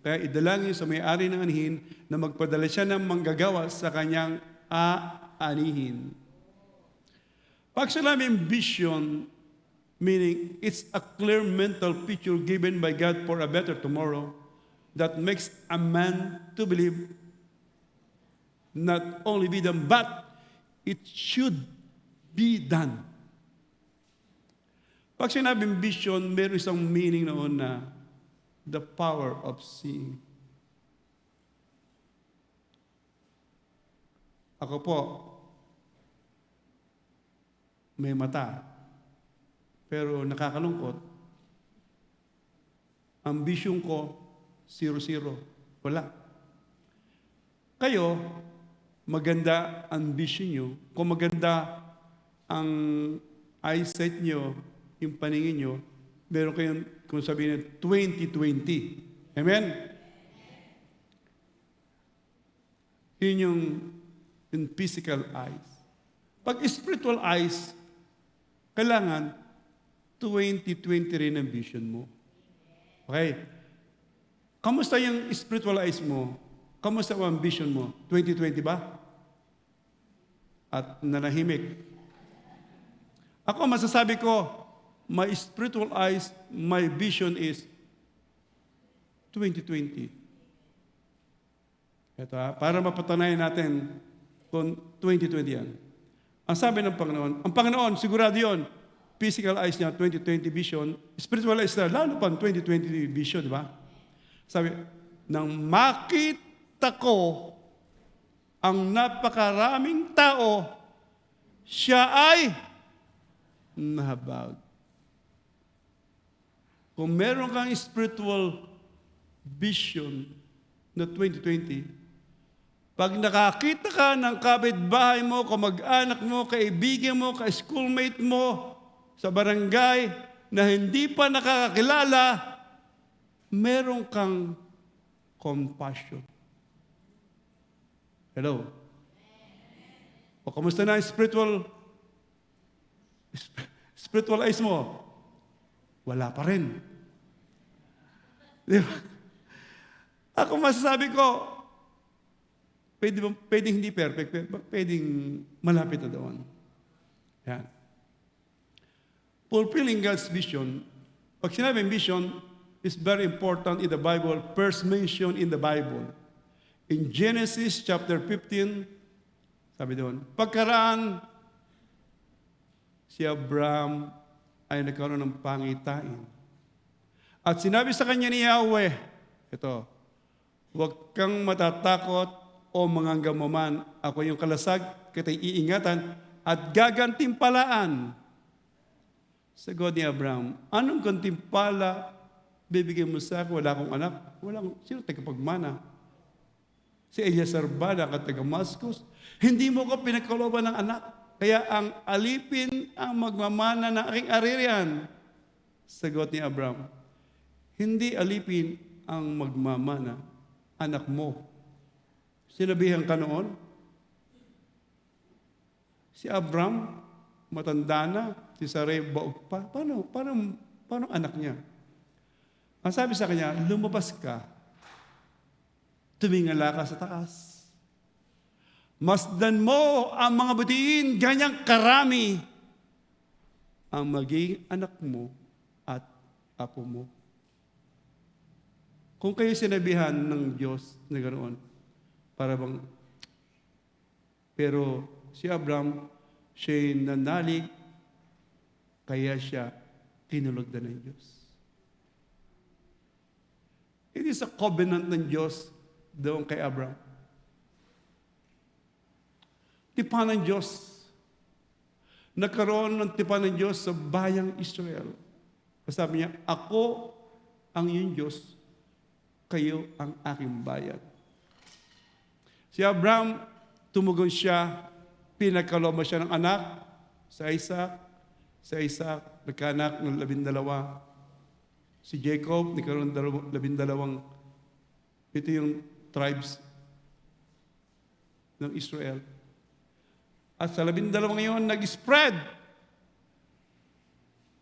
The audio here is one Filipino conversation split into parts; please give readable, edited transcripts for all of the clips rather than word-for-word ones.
Kaya idalangin sa may-ari ng anihin na magpadala siya ng manggagawa sa kanyang aanihin. Pag sinabing vision, meaning it's a clear mental picture given by God for a better tomorrow that makes a man to believe not only be done, but it should be done. Pag sinabing vision, meron isang meaning noon na the power of seeing. Ako po, may mata, pero nakakalungkot. Ang vision ko, 0-0. Wala. Kayo, maganda ang vision nyo. Kung maganda ang eyesight nyo, yung paningin nyo, meron kayong, kung sabihin nyo, 20-20. Amen? Yun yung physical eyes. Pag spiritual eyes, kailangan 20-20 rin ang vision mo. Okay? Kamusta yung spiritual eyes mo? Kamusta ang vision mo? 20-20 ba? At nanahimik. Ako, masasabi ko, my spiritual eyes, my vision is 20-20. Ito para mapatunayan natin kung 20-20 yan. Ang sabi ng Panginoon, ang Panginoon, sigurado yun, physical eyes niya, 20-20 vision, spiritual eyes na, lalo pa 20-20 vision, di ba? Sabi, nang makita ko ang napakaraming tao, siya ay nahabag. Kung meron kang spiritual vision na 20-20, pag nakakita ka ng kapitbahay mo, kamag-anak mo, kaibigan mo, ka-schoolmate mo, sa barangay, na hindi pa nakakakilala, meron kang compassion. Hello? O kamusta na ang spiritual eyes mo? Wala pa rin. Di ba? Ako masasabi ko, pwedeng hindi perfect, pero pwedeng malapit na doon. Yan. Fulfilling God's vision, pag sinabing vision, is very important in the Bible, first mentioned in the Bible. In Genesis chapter 15, sabi doon, pagkaraan, si Abraham ay nagkaroon ng pangitain. At sinabi sa kanya ni Yahweh, ito, huwag kang matatakot o manganggam mo man, ako yung kalasag, kita'y iingatan, at gagantimpalaan. Sagot ni Abraham, anong gantimpala bibigyan mo sa akin? Wala akong anak. Sino tagapagmana? Si Eliezer ba na taga-Damascus? Hindi mo ko pinagkalooban ng anak. Kaya ang alipin ang magmamana ng aking aririan. Sagot ni Abraham, hindi alipin ang magmamana, anak mo. Sinabihan ka noon, si Abraham, matanda na, si Sarai, baog pa. Paano anak niya? Ang sabi sa kanya, lumabas ka, tumingala ka sa taas. Masdan mo ang mga butiin, ganyang karami ang maging anak mo at apo mo. Kung kayo sinabihan ng Diyos na ganoon, para bang, pero si Abraham, siya'y nanalig, kaya siya tinulog na ng Diyos. It is a covenant ng Diyos doon kay Abraham. Tipan ng Diyos. Nagkaroon ng tipan ng Diyos sa bayang Israel. Sabi niya, ako ang iyong Diyos, kayo ang aking bayan. Si Abraham, tumugon siya, pinagkalooban siya ng anak sa Isaac. Sa Isaac, nagkaanak ng 12. Si Jacob, nagkaroon ng 12. Ito yung tribes ng Israel. At sa 12 ngayon, nag-spread.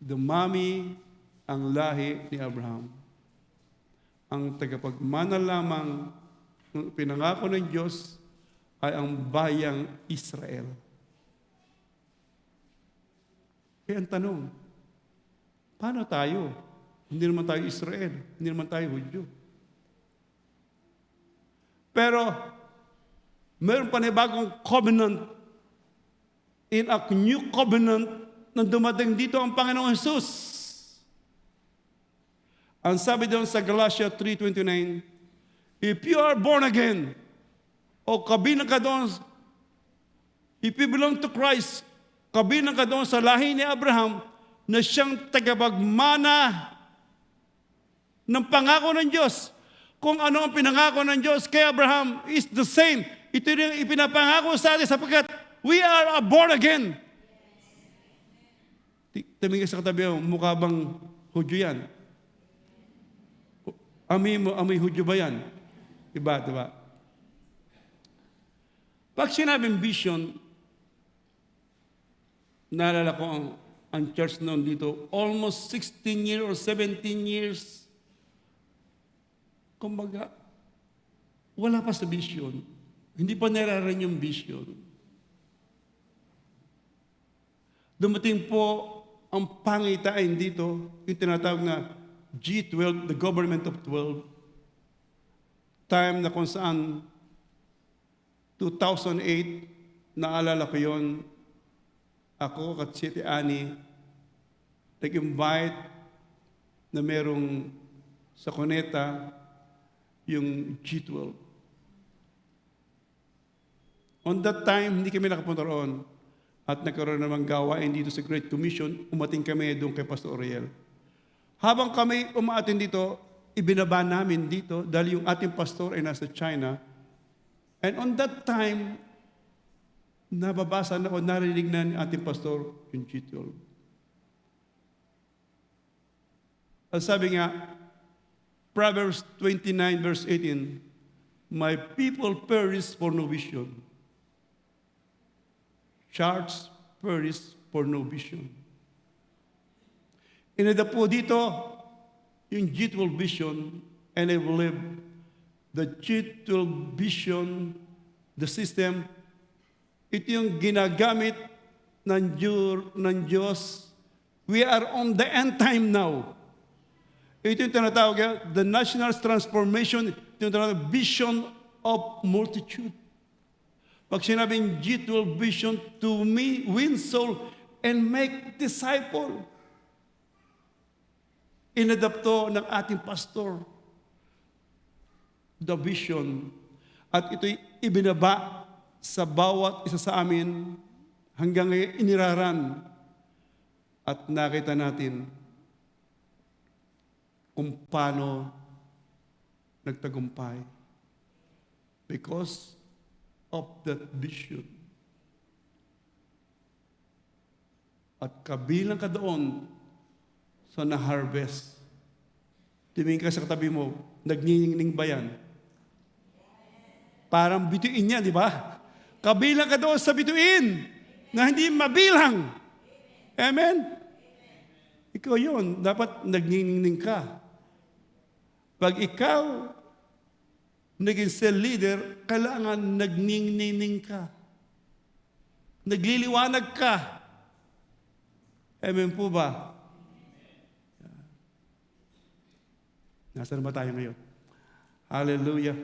Dumami ang lahi ni Abraham. ang tagapagmana lamang ng pinangako ng Diyos ay ang bayang Israel. Kaya ang tanong, paano tayo? Hindi naman tayo Israel, hindi naman tayo Hudyo. Pero, meron panibagong covenant in a new covenant na dumating dito ang Panginoong Jesus. Ang sabi doon sa Galatia 3:29, if you are born again, o kabilang ka doon, if you belong to Christ, kabilang ka doon sa lahi ni Abraham, na siyang tagapagmana ng pangako ng Diyos. Kung ano ang pinangako ng Diyos kay Abraham is the same. Ito rin ipinapangako sa atin sapagkat we are born again. Tumingin sa katabi mo, mukha bang Hudyo yan? Amoy Hudyo ba yan? Diba? Pag sinabing vision, naalala ko ang church noon dito, almost 16 years or 17 years, kumbaga, wala pa sa vision. Hindi pa nararan yung vision. Dumating po ang pangitain dito, yung tinatawag na G12, the government of 12. Time na kung saan 2008, naalala ko yun, ako at si Annie, nag-invite na merong sa Cuneta, yung G12. On that time, hindi kami nakapunta roon at nagkaroon namang gawain dito sa Great Commission, umating kami doon kay Pastor Oriel. Habang kami umaatin dito, ibinaba namin dito dahil yung ating pastor ay nasa China. And on that time, nababasa na o narinig na ni ating pastor yung G12. At sabi nga, Proverbs 29 verse 18, my people perish for no vision. Charts perish for no vision. Inada po dito yung G12 vision, and I believe the G12 vision, the system, ito yung ginagamit ng Diyos. We are on the end time now. Ito yung tinatawag, the national transformation, ito yung tinatawag, vision of multitude. Pag sinabing G12 vision, to me, win soul and make disciple. Inadapto ng ating pastor the vision. At ito'y ibinaba sa bawat isa sa amin hanggang ngayon iniraran. At nakita natin kung paano nagtagumpay. Because of that vision. At kabilang ka doon sa na-harvest. Tumingin ka sa katabi mo, nagniningning ba yan? Parang bituin niya, di ba? Kabilang ka doon sa bituin na hindi mabilang. Amen? Ikaw yun, dapat nagniningning ka. Pag ikaw naging cell leader, kailangan nagniningning ka. Nagliliwanag ka. Amen po ba? Nasaan ba tayo ngayon? Hallelujah.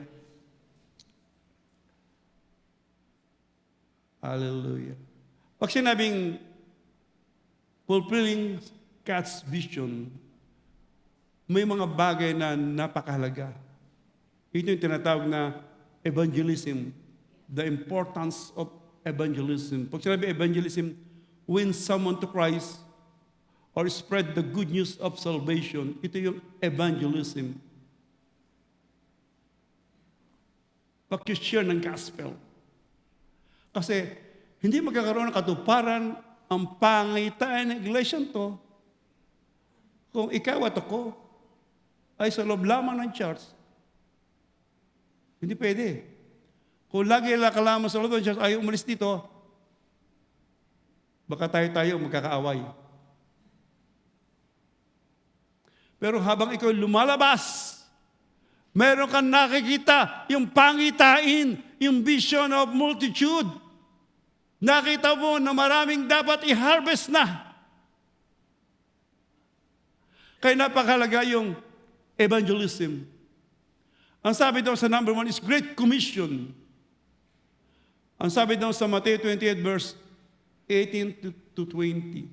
Hallelujah. Pag sinabing fulfilling God's vision, may mga bagay na napakahalaga. Ito yung tinatawag na evangelism, the importance of evangelism. Pag sinabi evangelism, win someone to Christ or spread the good news of salvation, ito yung evangelism. Pag-share ng gospel. Kasi hindi magkakaroon ng katuparan ang pangitain ng iglesia to kung ikaw at ako ay sa loob lamang ng church. Hindi pwede. Kung lagi ka lamang sa loob ng church, ay umalis dito, baka tayo magkakaaway. Pero habang ikaw lumalabas Meron kang nakikita yung pangitain, yung vision of multitude. Nakita mo na maraming dapat i-harvest na. Kaya napakalaga yung evangelism. Ang sabi daw sa number 1 is Great Commission. Ang sabi daw sa Matthew 28 verse 18 to 20.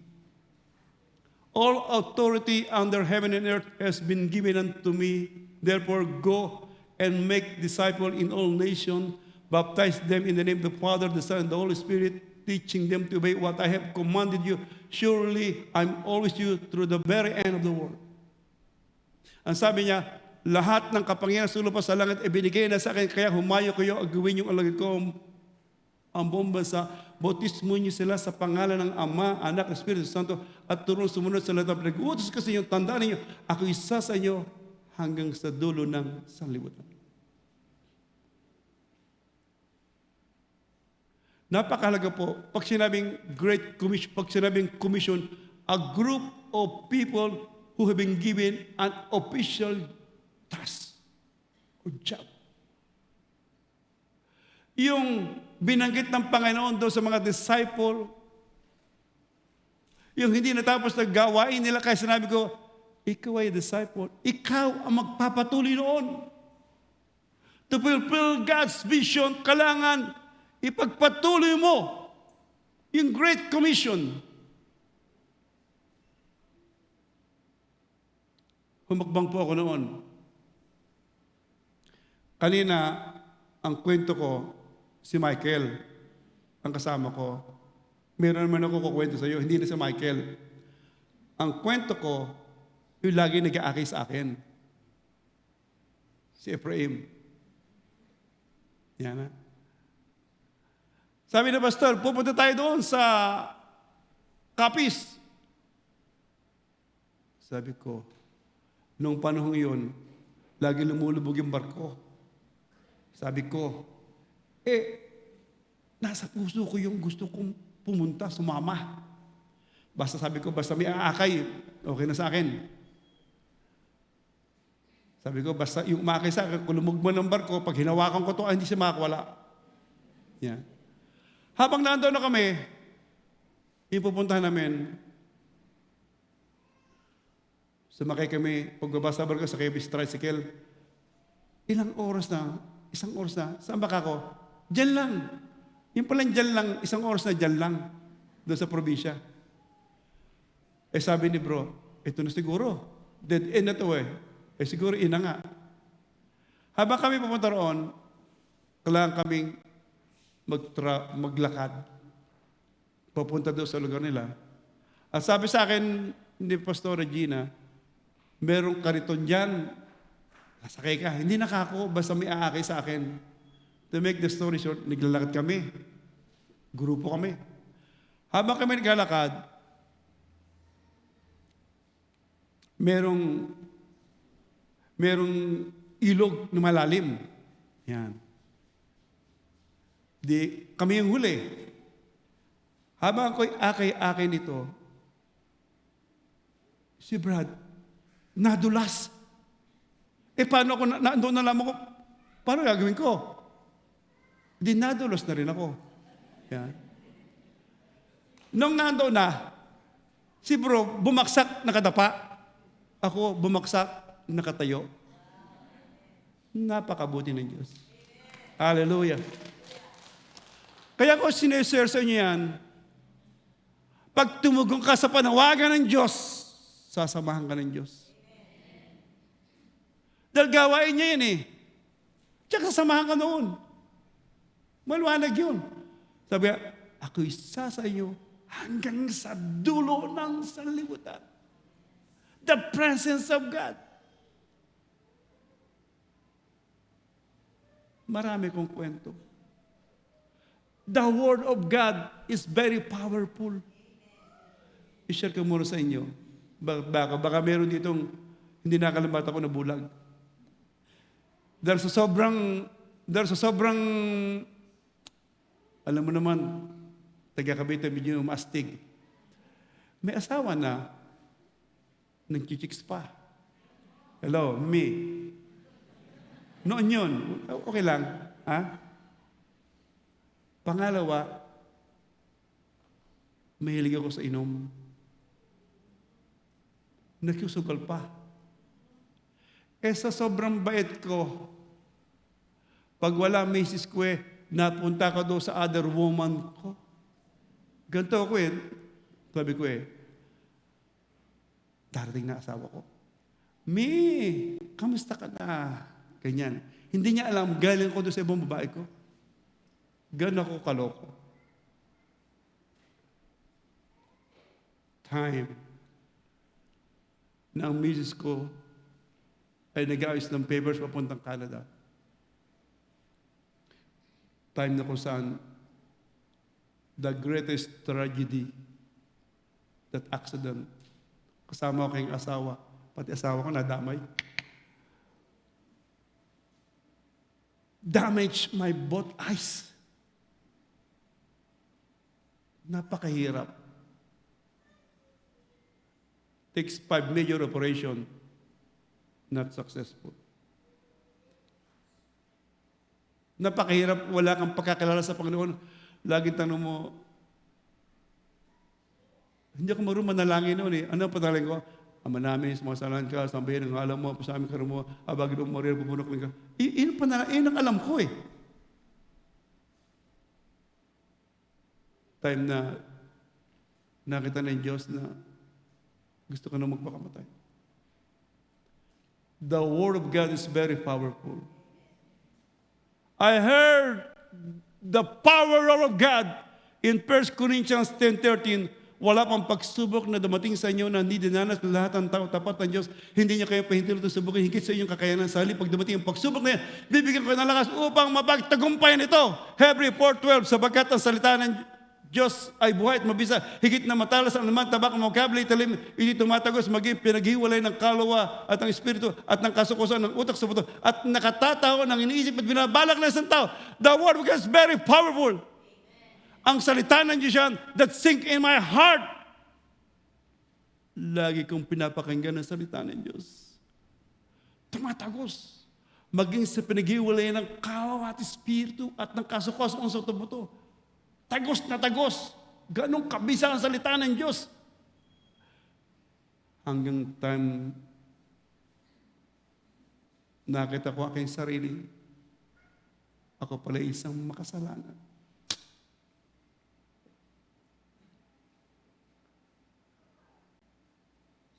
All authority under heaven and earth has been given unto me. Therefore go and make disciples in all nations, baptize them in the name of the Father, the Son, and the Holy Spirit, teaching them to obey what I have commanded you. Surely I'm always with you through the very end of the world. Ang sabi niya, lahat ng kapangyarihan sa lupa sa langit ibinigay na sa akin, kaya humayo kayo at gawin yung alagad ko ang buong bansa. Bautismo niyo sila sa pangalan ng Ama, Anak, Espiritu Santo at turun sumunod sa lahat ng pinag-uutos kasi yung tandaan ninyo, ako isa sa inyo hanggang sa dulo ng sanlibutan. Napakahalaga po, pag sinabing Great Commission, pag sinabing Commission, a group of people who have been given an official task or job. Yung binanggit ng Panginoon doon sa mga disciple, yung hindi natapos na gawain nila, kaya sinabi ko, ikaw ay disciple, ikaw ang magpapatuloy noon. To fulfill God's vision, kailangan ipagpatuloy mo yung Great Commission. Humakbang po ako noon. Kanina, ang kwento ko, si Michael, ang kasama ko. Meron naman ako kukwento sa iyo, hindi na si Michael. Ang kwento ko, yung lagi nag-aakay sa akin. Si Ephraim. Yan na. Sabi na pastor, pupunta tayo doon sa Capiz. Sabi ko, nung panahon yun, lagi lumulubog yung barko. Sabi ko, nasa puso ko yung gusto kong pumunta, sumama. Basta sabi ko, basta may aakay, okay na sa akin. Sabi ko, basta yung umakay sa akin, kung lumugman ng barko, pag hinawakan ko ito, hindi siya makakawala. Yeah. Habang nandoon na kami, ipupuntahan namin, sumakay kami, pagbaba sa barko sa Capiz Tricycle, ilang oras na, isang oras na, saan ba ako? Diyan lang. Yung palang diyan lang, isang oras na diyan lang, doon sa probinsya. Sabi ni bro, ito na siguro, dead end na to siguro ina nga. Habang kami pupunta roon, kailangan kaming maglakad. Papunta doon sa lugar nila. At sabi sa akin ni Pastor Regina, merong kariton dyan. Sakay ka. Hindi nakako, basta may aakay sa akin. To make the story short, naglalakad kami. Grupo kami. Habang kami naglalakad, merong ilog na malalim. Yan. Di, kami yung huli. Habang ako'y akay-akay nito, si Brad, nadulas. Paano ako, doon na lamang ko, paano gagawin ko? Di nadulas na rin ako. Yan. Nung nandoon na, si bro, bumaksak, nakadapa. Ako, bumaksak, nakatayo. Napakabuti ng Diyos. Hallelujah. Kaya ko sineshare sa inyo yan, pag tumugong ka sa panawagan ng Diyos, sasamahan ka ng Diyos. Dahil gawain niya yan Tsaka sasamahan ka noon. Maliwanag yun. Sabi niya, ako isa sa inyo hanggang sa dulo ng sanlibutan. The presence of God. Marami kong kwento. The Word of God is very powerful. I-share ko muna sa inyo. Baka meron ditong hindi nakalimutan ko na bulag. Dahil sa sobrang, alam mo naman, taga-Cavite, medyo mastig. May asawa na, nag-chichicks pa. Hello, me. Noon yun. Okay lang. Ha? Pangalawa, mahilig ako sa inom. Nakiusugal pa. Sa sobrang bait ko, pag wala misis ko napunta ka doon sa other woman ko. Ganito ako sabi ko darating na asawa ko. Kamusta ka na? Ganyan. Hindi niya alam, galing ko doon sa ibang babae ko. Ganun ako kaloko. Time na ang misis ko ay nag-ayos ng papers papuntang Canada. Time na kung saan the greatest tragedy, that accident, kasama ko kayong asawa, pati asawa ko nadamay. Damage my both eyes. Napakahirap. Takes 5 major operation, not successful. Napakahirap, wala kang pagkakilala sa Panginoon. Laging tanong mo, hindi ako marunong manalangin noon Ano ang panalangin ko? Ama namin, sumasalan ka, sambahin ang alam mo, pasamin ka mo, abagin mo, maril, pupunok ka. Iyon ang alam ko Time na nakita ng Diyos na gusto ko na magpakamatay. The Word of God is very powerful. I heard the power of God in 1 Corinthians 10:13. Wala pang pagsubok na dumating sa inyo na hindi dinanas ng lahat ng tao tapat ng Diyos. Hindi niya kayo pahintulot ng subukin higit sa inyong kakayanan. Sa halip, pag dumating ang pagsubok na yan, bibigyan ko ng lakas upang mapagtagumpayan ito. Hebrew 4:12, sapagkat ang salita ng Diyos ay buhay at mabisa, higit na matalas ang naman tabak ng mga kabli, talim, hindi tumatagos, maging pinaghiwalay ng kaluluwa at ng espiritu at ng kasukusan ng utak sa buto at nakatatawa ng iniisip at binabalak ng isang tao. The Word of God is very powerful. Ang salita ng Diyos yan that sink in my heart. Lagi kong pinapakinggan ang salita ng Diyos. Tumatagos. Maging sa pinaghiwalay ng kaluluwa at espiritu at ng kasukusan sa buto. Tagos na tagos. Ganong kabisa ang salita ng Diyos. Hanggang time nakita ko aking sarili, ako pala isang makasalanan.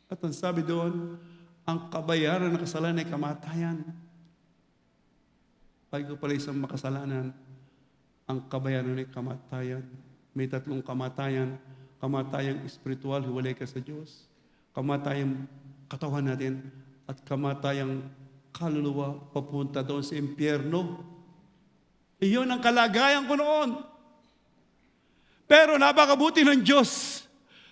At ang sabi doon, ang kabayaran ng kasalanan ay kamatayan. Pag ko pala isang makasalanan, ang kabayaran ay kamatayan. May 3 kamatayan. Kamatayang espiritual, hiwalay ka sa Diyos. Kamatayang katawan natin. At kamatayang kaluluwa, papunta doon sa impyerno. Iyon ang kalagayan ko noon. Pero napakabuti ng Diyos.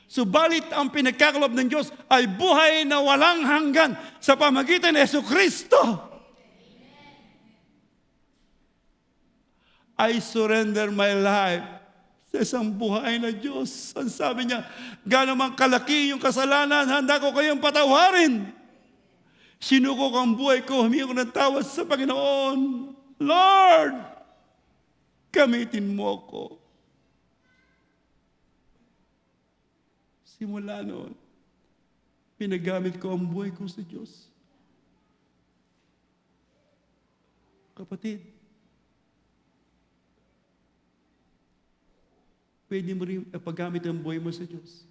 Subalit ang pinagkakalob ng Diyos ay buhay na walang hanggan sa pamagitan ni Jesucristo. I surrender my life sa isang buhay na Diyos. Ang sabi niya, gaano man kalaki yung kasalanan, handa ko kayong patawarin. Sinuko ko ang buhay ko, humingi ko ng tawad sa Panginoon. Lord, gamitin mo ako. Simula noon, pinagamit ko ang buhay ko sa Diyos. Kapatid, pwede mo rin paggamit ang buhay mo sa Diyos.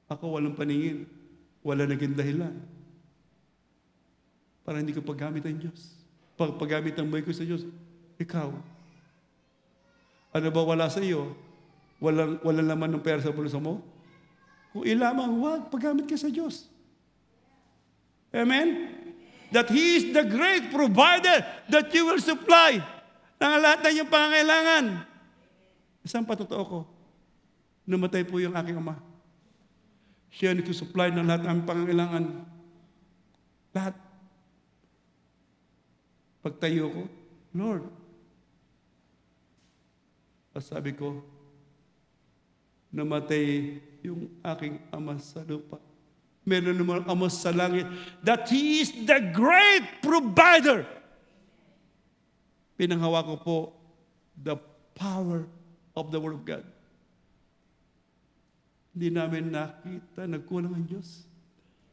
Ako walang paningin, wala naging dahilan para hindi ko paggamit ang Diyos. Paggamit ang buhay ko sa Diyos, ikaw, ano ba wala sa iyo? Walang laman ng pera sa bulsa mo? Kung ilamang, huwag, paggamit ka sa Diyos. Amen? That He is the great provider that you will supply ng lahat ng iyong pangangailangan. Isang patotoo ko, namatay po yung aking ama. Siya nagsusupply ng lahat ng pangangailangan. Lahat. Pagtayo ko, Lord, sabi ko, namatay yung aking ama sa lupa. Meron naman Ama sa langit that He is the great provider. Pinanghawa ko po the power of the Word of God. Hindi namin nakita, nagkulang ang Diyos.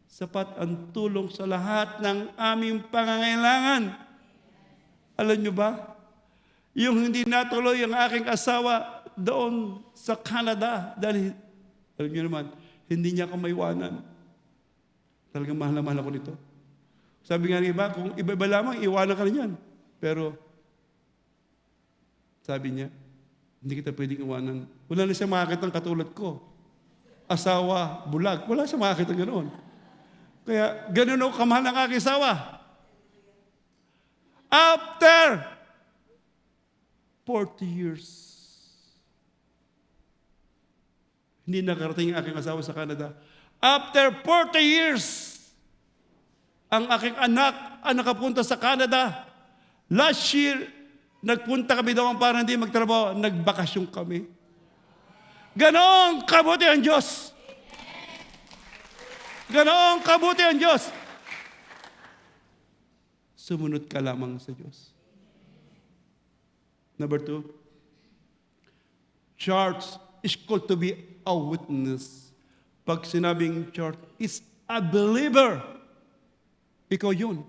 Sapat ang tulong sa lahat ng aming pangangailangan. Alam nyo ba? Yung hindi natuloy ang aking asawa doon sa Canada, dahil, alam nyo naman, hindi niya ako maiwanan. Talagang mahal na mahal ako nito. Sabi nga niya, kung iba-iba lamang, iwanan ka na niyan. Pero, sabi niya, hindi kita pwedeng iwanan. Wala na siya makakita ng katulad ko. Asawa, bulag. Wala siya makakita ganoon. Kaya, ganoon ako kamahal ng aking asawa. After 40 years, hindi nakarating ang aking asawa sa Canada. After 40 years, ang aking anak ang nakapunta sa Canada. Last year, nagpunta kami doon para hindi magtrabaho. Nagbakasyon kami. Ganon kabuti ang Diyos. Ganon kabuti ang Diyos. Sumunod ka lamang sa Diyos. Number 2, church is called to be a witness. Pag sinabing church is a believer, ikaw yun.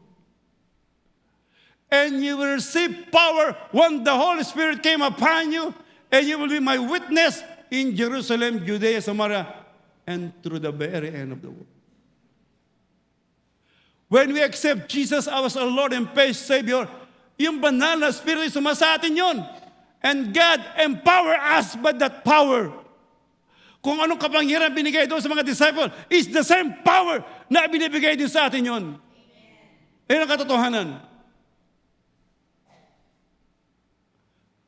And you will receive power when the Holy Spirit came upon you, and you will be my witness in Jerusalem, Judea, Samaria, and through the very end of the world. When we accept Jesus as our Lord and Savior, yung banal na Spirit sumasa atin yun. And God empower us by that power. Kung anong kapangyarihan binigay doon sa mga disciples, is the same power na binibigay din sa atin yun. Yan ang katotohanan.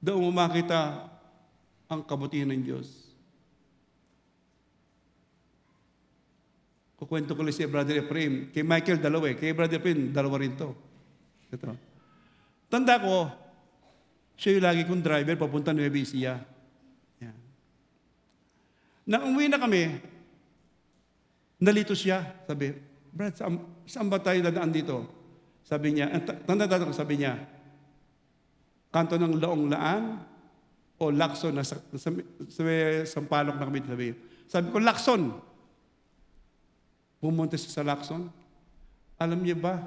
Doon mo makita ang kabutihan ng Diyos. Kukwento ko lang si Brother Ephraim. Kay Michael, dalawa eh. Kay Brother Ephraim, dalawa rin to. Ito. Tanda ko, siya yung lagi kong driver papunta Nueva Ecija. Yan. Nang umuwi na kami, nalito siya. Sabi, Brad, saan ba tayo dadaan dito? Sabi niya, tanda ko, sabi niya, kanto ng Laong Laan o Lacson na sa Sampaloc na kami sabi. Sabi ko, Lacson. Pumunta siya sa Lacson. Alam niyo ba,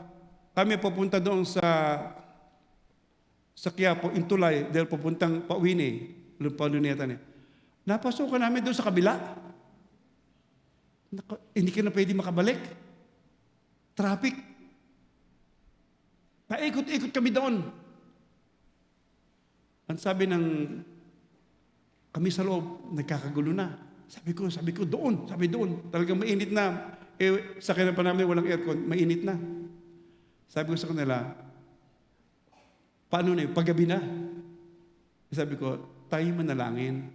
kami pupunta doon sa Quiapo, Intulay, dahil pupuntang Pauwini, Luneta. Napasukan namin doon sa kabila. Hindi ka na pwede makabalik. Traffic. Paikot-ikot kami doon. Ang sabi ng kami sa loob, nagkakagulo na. Sabi ko, doon. Talagang mainit na. Sa kanya pa namin walang aircon, mainit na. Sabi ko sa kanila, paano na yun? Paggabi na. Sabi ko, tayo manalangin.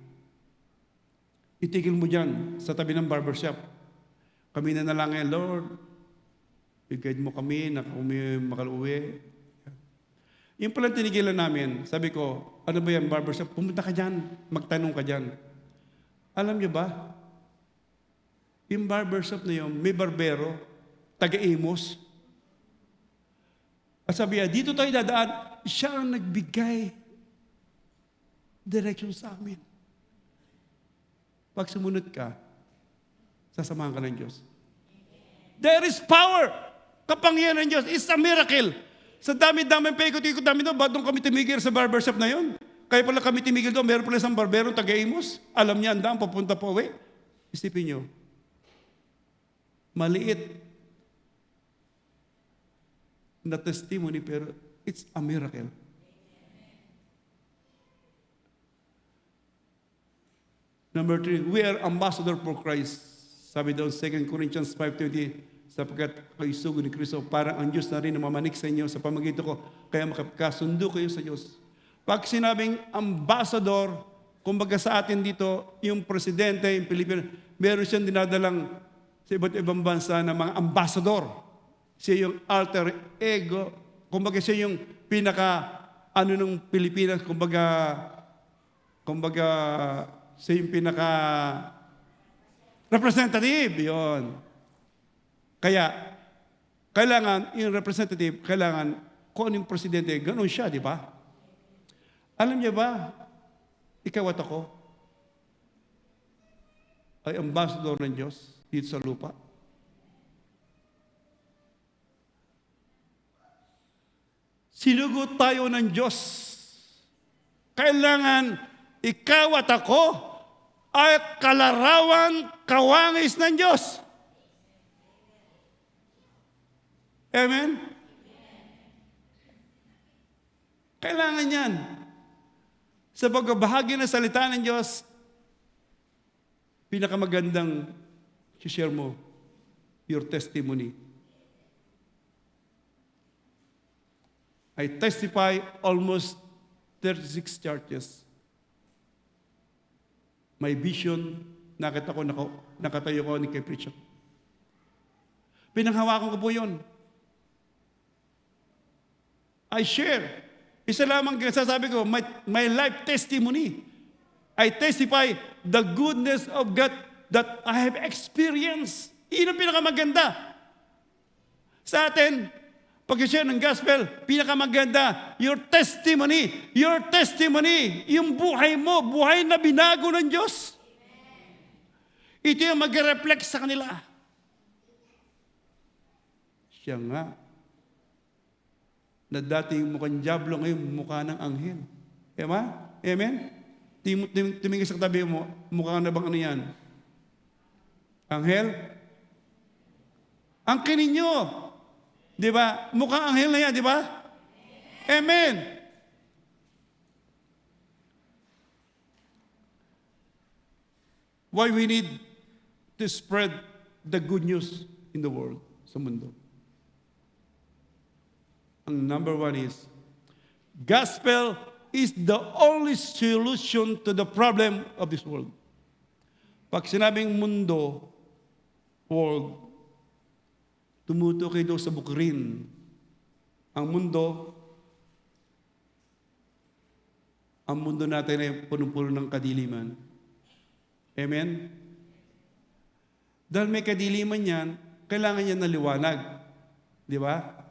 Itigil mo dyan sa tabi ng barbershop. Kami nanalangin, Lord, i-guide mo kami na kami makaluwi. Yung palang tinigilan namin, sabi ko, ano ba yan, barbershop? Pumunta ka dyan, magtanong ka dyan. Alam niyo ba, yung barbershop na yun, may barbero, taga-Amos. At sabi niya, dito tayo dadaan, siya ang nagbigay direction sa amin. Pag sumunod ka, sasamahan ka ng Diyos. There is power. Kapangyarihan ng Diyos. It's a miracle. Sa dami-dami paikot-ikot namin doon, ba't doon kami tumigil sa barbershop na yun? Kaya pala kami tumigil doon, meron pala isang barbero, taga-Amos. Alam niya, andang papunta po uwi. Isipin niyo, maliit na testimony, pero it's a miracle. Number 3, we are ambassador for Christ. Sabi daw 2 Corinthians 5:20, sapagkat kayo sugo ni Kristo, para ang Diyos na rin na mamanik sa inyo sa pamagitan ko, kaya makapagkasundo kayo sa Diyos. Pag sinabing ambassador, kumbaga sa atin dito, yung presidente, yung Pilipinas, meron siyang dinadalang sa iba't ibang bansa na mga ambassador. Siya yung alter ego. Kumbaga siya yung ng Pilipinas. Kumbaga siya yung representative. Yun. Kaya, kailangan, yung representative, kailangan, kung ano yung presidente, ganun siya, di ba? Alam niya ba, ikaw at ako, ay ambassador ng Diyos dito sa lupa. Sinugot tayo ng Diyos. Kailangan ikaw at ako ay kalarawan, kawangis ng Diyos. Amen? Kailangan yan. Sa pagbabahagi ng salita ng Diyos, pinakamagandang share mo, your testimony. I testify almost 36 churches. My vision, nakita ko, nakatayo ko ni kay preacher. Pinanghawakan ko po yun. I share. Isa lamang sasabi ko, my life testimony. I testify the goodness of God that I have experienced. Iyon ang pinakamaganda. Sa atin, pag-share ng gospel, pinakamaganda, your testimony, yung buhay mo, buhay na binago ng Diyos. Ito yung mag-reflect sa kanila. Siya nga, na dati yung mukhang diablo, ngayon mukha ng anghel. Amen? Tumingin sa tabi mo, mukha na bang ano yan? Anghel? Angkin ninyo. Di ba? Mukhang anghel na yan, di ba? Amen. Why we need to spread the good news in the world, sa mundo. Ang number one is, gospel is the only solution to the problem of this world. Pag sinabing mundo, world, tumutukoy daw sa bukirin. Ang mundo natin ay punong-puno ng kadiliman. Amen? Dahil may kadiliman yan, kailangan niya ng liwanag. Di ba?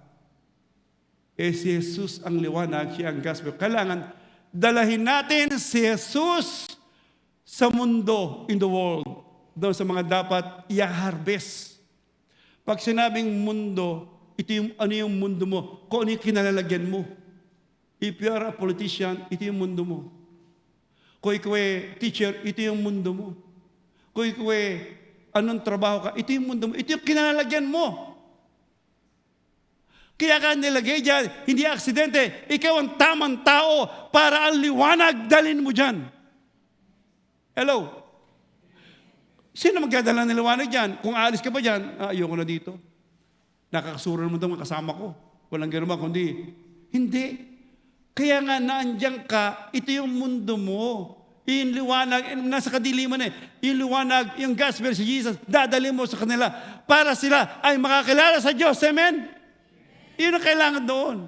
Si Jesus ang liwanag, siya ang gospel. Kailangan dalahin natin si Jesus sa mundo, in the world. Doon sa mga dapat i-harvest. Pag sinabing mundo, ito yung, ano yung mundo mo? Kung ano yung kinalalagyan mo? If you are a politician, ito yung mundo mo. Kung ikaw ay teacher, ito yung mundo mo. Kung ikaw ay anong trabaho ka, ito yung mundo mo. Ito yung kinalalagyan mo. Kaya ka nilagay dyan, hindi aksidente. Ikaw ang tamang tao para ang liwanag dalhin mo dyan. Hello? Sino magdadala ng liwanag dyan? Kung aalis ka pa dyan, ayoko na dito. Nakakasuran mo daw mga kasama ko. Walang gano'n ba, kundi, hindi. Kaya nga naandyan ka, ito yung mundo mo. Yung liwanag, nasa kadiliman yung liwanag, yung gospel si Jesus, dadali mo sa kanila para sila ay makakilala sa Diyos. Amen? Yun ang kailangan doon.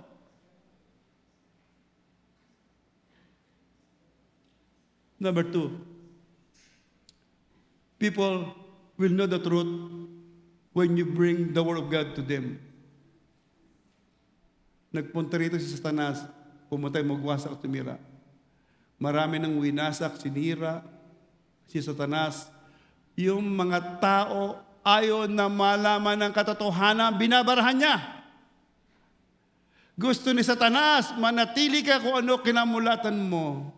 Number 2, people will know the truth when you bring the Word of God to them. Nagpunta rito si Satanas, pumatay, magwasak at tumira. Marami nang winasak, sinira, si Satanas. Yung mga tao ayaw na malaman ng katotohanan, binabarahan niya. Gusto ni Satanas, manatili ka kung ano kinamulatan mo.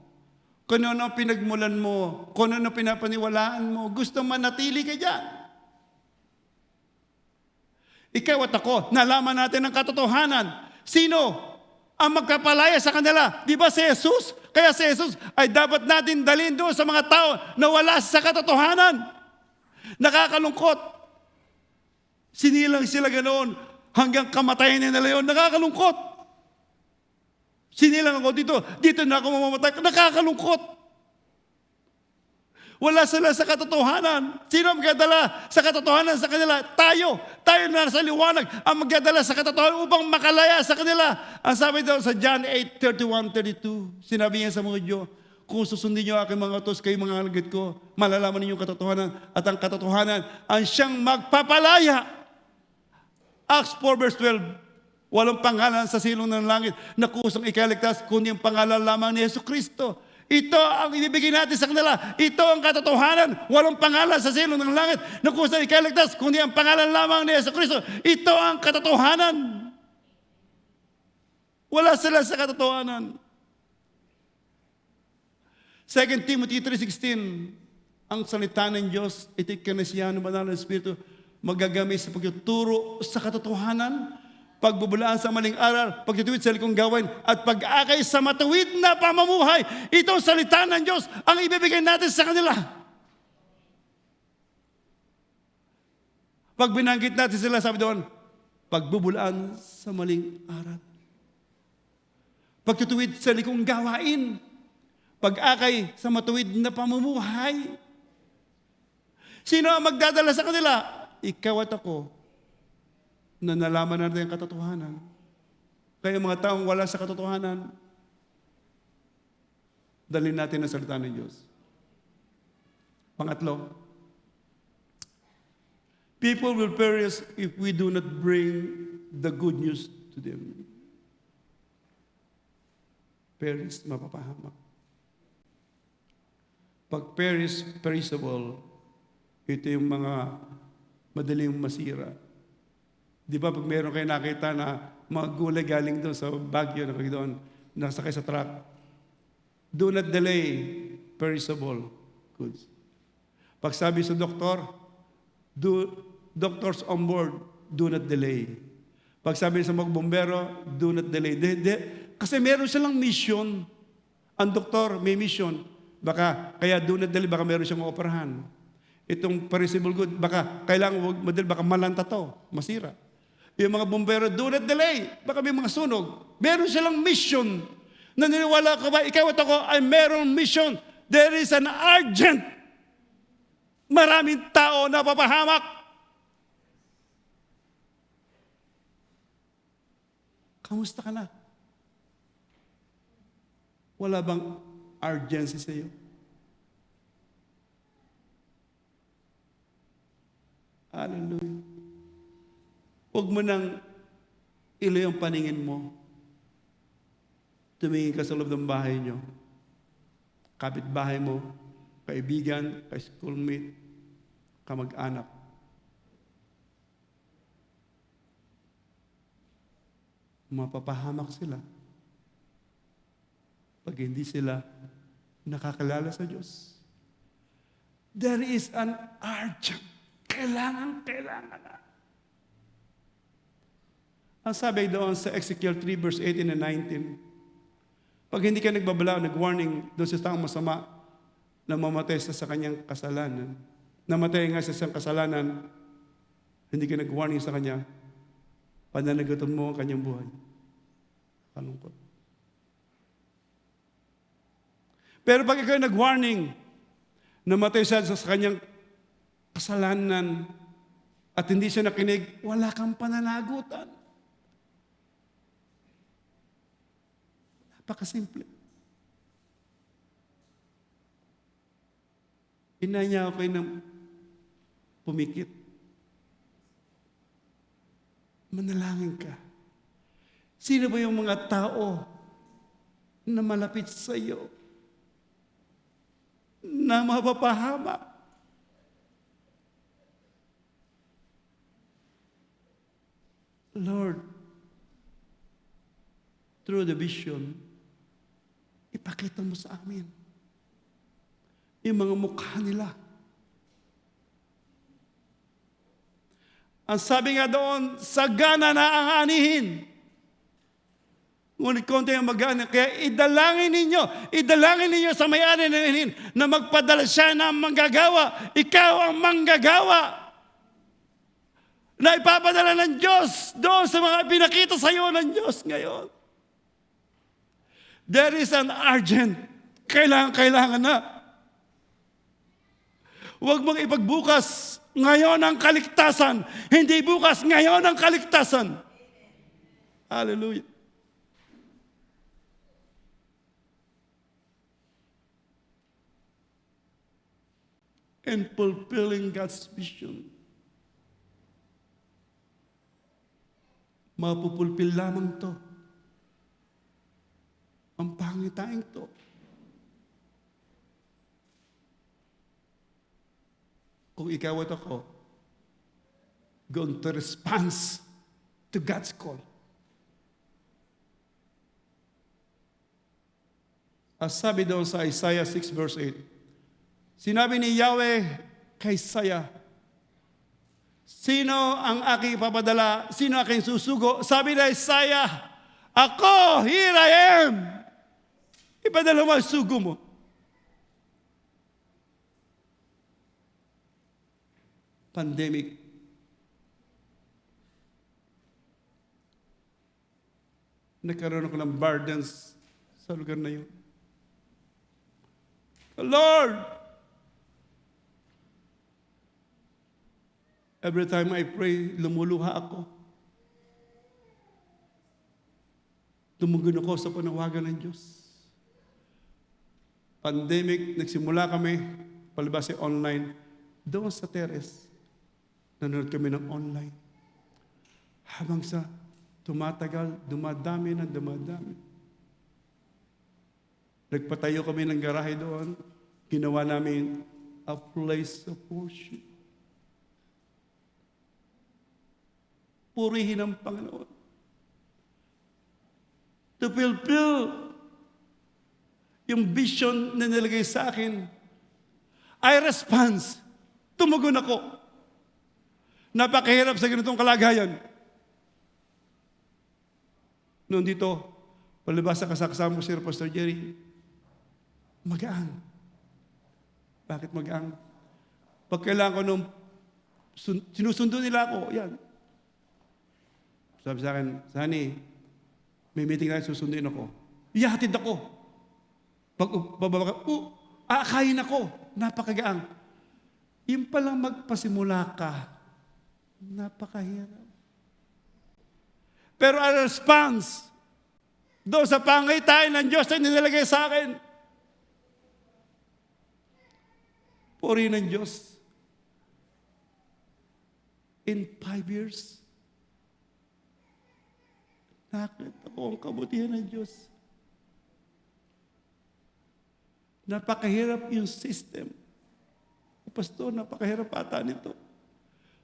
Kung ano pinagmulan mo. Kung ano pinapaniwalaan mo. Gusto manatili ka dyan. Ikaw at ako, nalaman natin ang katotohanan. Sino ang magpapalaya sa kanila? Di ba si Jesus? Kaya si Jesus ay dapat natin dalhin doon sa mga tao na wala sa katotohanan. Nakakalungkot. Sinilang sila ganoon hanggang kamatayan nila yun. Nakakalungkot. Sinilang ako dito na ako mamamatay. Nakakalungkot. Wala sila sa katotohanan. Sino ang magdadala sa katotohanan sa kanila? Tayo. Tayo na sa liwanag ang magdadala sa katotohanan upang makalaya sa kanila. Ang sabi daw sa John 8:31-32, sinabi niya sa mga Diyos, kung susundin niyo aking mga utos, kayo mga alagad ko, malalaman ninyo katotohanan at ang katotohanan ang siyang magpapalaya. Acts 4 verse 12, walang pangalan sa silong ng langit na kusang ikaligtas, kundi ang pangalan lamang ni Yesu Kristo. Ito ang ibibigay natin sa kanila. Ito ang katotohanan. Walang pangalan sa silong ng langit na kusang ikaligtas, kundi ang pangalan lamang ni Yesu Kristo. Ito ang katotohanan. Wala sila sa katotohanan. 2 Timothy 3:16, ang salita ng Diyos, ito'y kinasiyahan ng banal na Espiritu, magagamit sa pagtuturo sa katotohanan, pagbubulaan sa maling aral, pagtituwid sa likong gawain, at pag-akay sa matuwid na pamumuhay. Itong salita ng Diyos ang ibibigay natin sa kanila. Pag binanggit natin sila, sabi doon, pagbubulaan sa maling aral, pagtituwid sa likong gawain, pag-akay sa matuwid na pamumuhay. Sino ang magdadala sa kanila? Ikaw at ako, na nalaman natin ang katotohanan. Kaya mga taong wala sa katotohanan, dalhin natin ang salita ng Diyos. Pangatlo, people will perish if we do not bring the good news to them. Perish, mapapahamak. Pag perish, perishable, ito yung mga madaling masira. Di ba pag meron kayo nakita na mga gulay galing doon sa Baguio, doon, nasakay sa truck, do not delay perishable goods. Pag sabi sa doktor, doctors on board, do not delay. Pag sabi sa mga bombero, do not delay. Kasi meron silang mission. Ang doktor may mission. Baka, kaya do not delay, baka meron siyang operahan. Itong perishable good, baka kailangan huwag madali, baka malanta to, masira. Yung mga bombero, do not delay. Baka may mga sunog. Meron silang mission. Naniniwala ka ba, ikaw at ako ay meron mission. There is an urgent. Maraming tao na papahamak. Kamusta ka na? Wala bang urgency sa iyo? Hallelujah. Huwag mo nang ilayo ang paningin mo. Tumingin ka sa loob ng bahay nyo. Kapitbahay mo, kaibigan, ka-schoolmate, kamag-anak. Mapapahamak sila pag hindi sila nakakilala sa Diyos. There is an urgent. Kailangan na. Ang sabi doon sa Ezekiel 3 verse 18 and 19, pag hindi ka nagbabala, nag-warning doon sa taong masama na mamatay sa kanyang kasalanan, namatay nga sa isang kasalanan, hindi ka nag-warning sa kanya, pananagutan mo ang kanyang buhay. Kalungkot. Pero pag ikaw nag-warning, namatay siya sa kanyang kasalanan at hindi siya nakinig, wala kang pananagutan. Napakasimple. Inanya ako kayo ng pumikit. Manalangin ka. Sino ba yung mga tao na malapit sa iyo na mapapahama? Lord, through the vision, ipakita mo sa amin yung mga mukha nila. Ang sabi nga doon, sagana na ang anihin. Ngunit konti ang mag-ana. Kaya idalangin ninyo sa may-ari ng anihin na magpadala siya ng manggagawa. Ikaw ang manggagawa na ipapadala ng Diyos doon sa mga pinakita sa iyo ng Diyos ngayon. There is an urgent. Kailangan na. Huwag mong ipagbukas ngayon ang kaligtasan. Hindi bukas, ngayon ang kaligtasan. Hallelujah. And fulfilling God's vision. mapupulpil lamang to. Ang pangitain to. Kung ikaw at ako, going to respond to God's call. As sabi doon sa Isaiah 6 verse 8, sinabi ni Yahweh kay Isaiah, sino ang aking ipapadala? Sino aking susugo? Sabi ni Isaiah, ako, here I am. Ipadala mo ang sugo mo. Pandemic. Nagkaroon ako ng burdens sa lugar na yun. Lord, every time I pray, lumuluha ako. Tumugon ako sa panawagan ng Diyos. Pandemic, nagsimula kami, palibas ay online, doon sa terrace. Nanonood kami ng online. Habang sa tumatagal, dumadami na dumadami. Nagpatayo kami ng garahe doon. Ginawa namin a place of worship. Purihin ang Panginoon. To fulfill yung vision na nilagay sa akin. I respond. Tumugon ako. Napakahirap sa ganitong kalagayan. Noon dito, palibas sa kasakasama ko si Pastor Jerry, magaan. Bakit magaan? Pag kailangan ko nung sinusundo nila ako, yan. Sabi sa akin, Sani, may meeting na susunduin ako. Iyahatid ako. Pag bababa ka, aakayin ako. Napakagaan. Yung palang magpasimula ka, napakahirap. Pero ang response, doon sa pangitain ng Diyos na nilagay sa akin, puri ng Diyos. In 5 years, nakita ko ang kabutihan ng Diyos. Napakahirap yung system. Pastor, napakahirap ata nito.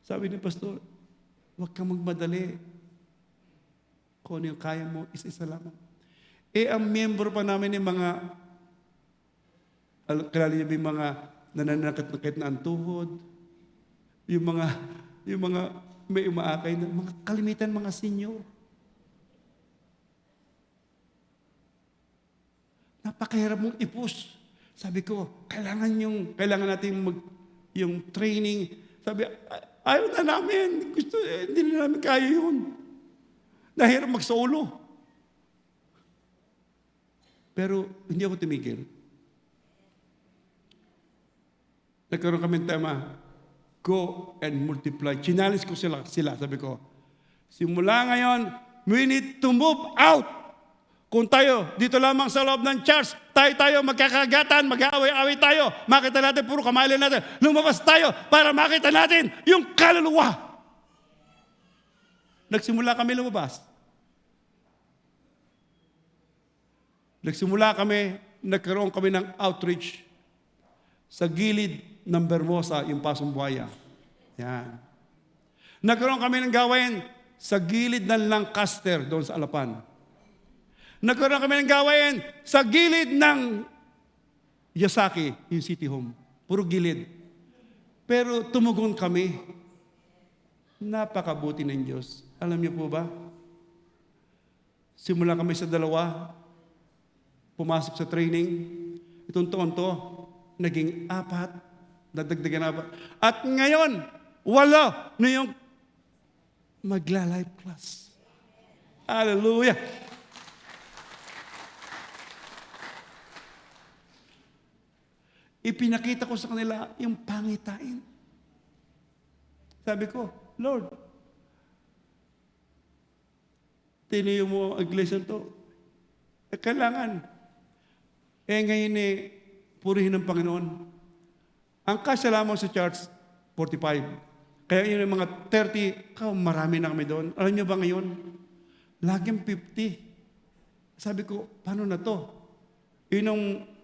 Sabi ni Pastor, huwag kang magmadali. Kung ano yung kaya mo, isa-isa lamang. Ang miyembro pa namin ng mga, kilala niyo ba yung mga nananakit-nakit na ang tuhod, yung mga may umaakay na, mga kalimitan, mga senior. Napakahirap mong i-push. Sabi ko, kailangan natin yung training. Sabi, ayaw na namin. Hindi na namin kaya yun. Nahirap mag-solo. Pero hindi ako tumigil. Nagkaroon kami ng tema, go and multiply. Chinalis ko sila. Sabi ko, simula ngayon, we need to move out. Kung tayo, dito lamang sa loob ng church, tayo magkakagatan, mag-aaway-aaway tayo, makita natin, puro kamailin natin, lumabas tayo para makita natin yung kaluluwa. Nagsimula kami lumabas. Nagkaroon kami ng outreach sa gilid ng Bermosa, yung Pasong Buhaya. Yan. Nagkaroon kami ng gawain sa gilid ng Lancaster, doon sa Alapan. Nagkaroon kami ng gawain sa gilid ng Yasaki, yung City Home. Puro gilid. Pero tumugon kami. Napakabuti ng Diyos. Alam niyo po ba? Simula kami sa 2, pumasok sa training. Itong taon to, naging 4, nadagdagan na 4. At ngayon, 8 na yung magla-live class. Hallelujah! Ipinakita ko sa kanila yung pangitain. Sabi ko, Lord, tiniyo mo ang iglesia to. Kailangan. Ngayon purihin ng Panginoon. Ang kasya lamang sa church, 45. Kaya yun yung mga 30, marami na kami doon. Alam niyo ba ngayon, laging 50. Sabi ko, paano na to? Yun ang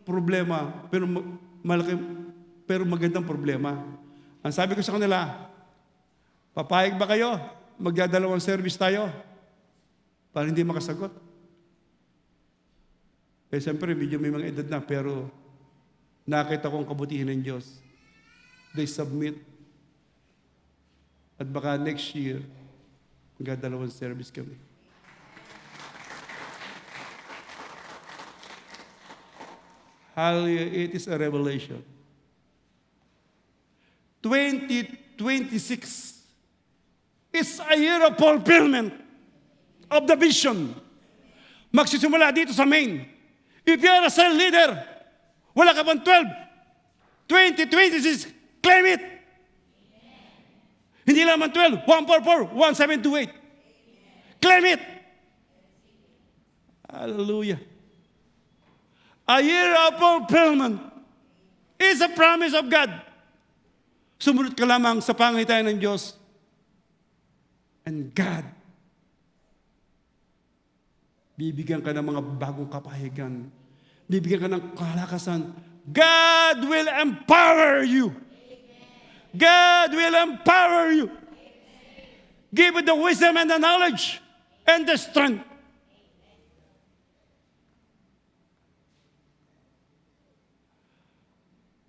problema, pero malaki, pero magandang problema. Ang sabi ko sa kanila, papayag ba kayo? Magdadalawang service tayo para hindi makasagot. Eh, siyempre, medyo may mga edad na, pero nakita ko ang kabutihan ng Diyos. They submit. At baka next year, magdadalawang service kami. Hallelujah, it is a revelation. 2026 is a year of fulfillment of the vision. Magsisimula dito sa Maine. If you are a cell leader, wala ka pang 12. 2026, claim it. Hindi lamang 12, 144, 1728. Claim it. Hallelujah. A year of fulfillment is a promise of God. Sumunod ka lamang sa pangitain ng Diyos. And God, bibigyan ka ng mga bagong kapahigan. Bibigyan ka ng kalakasan. God will empower you. God will empower you. Give you the wisdom and the knowledge and the strength.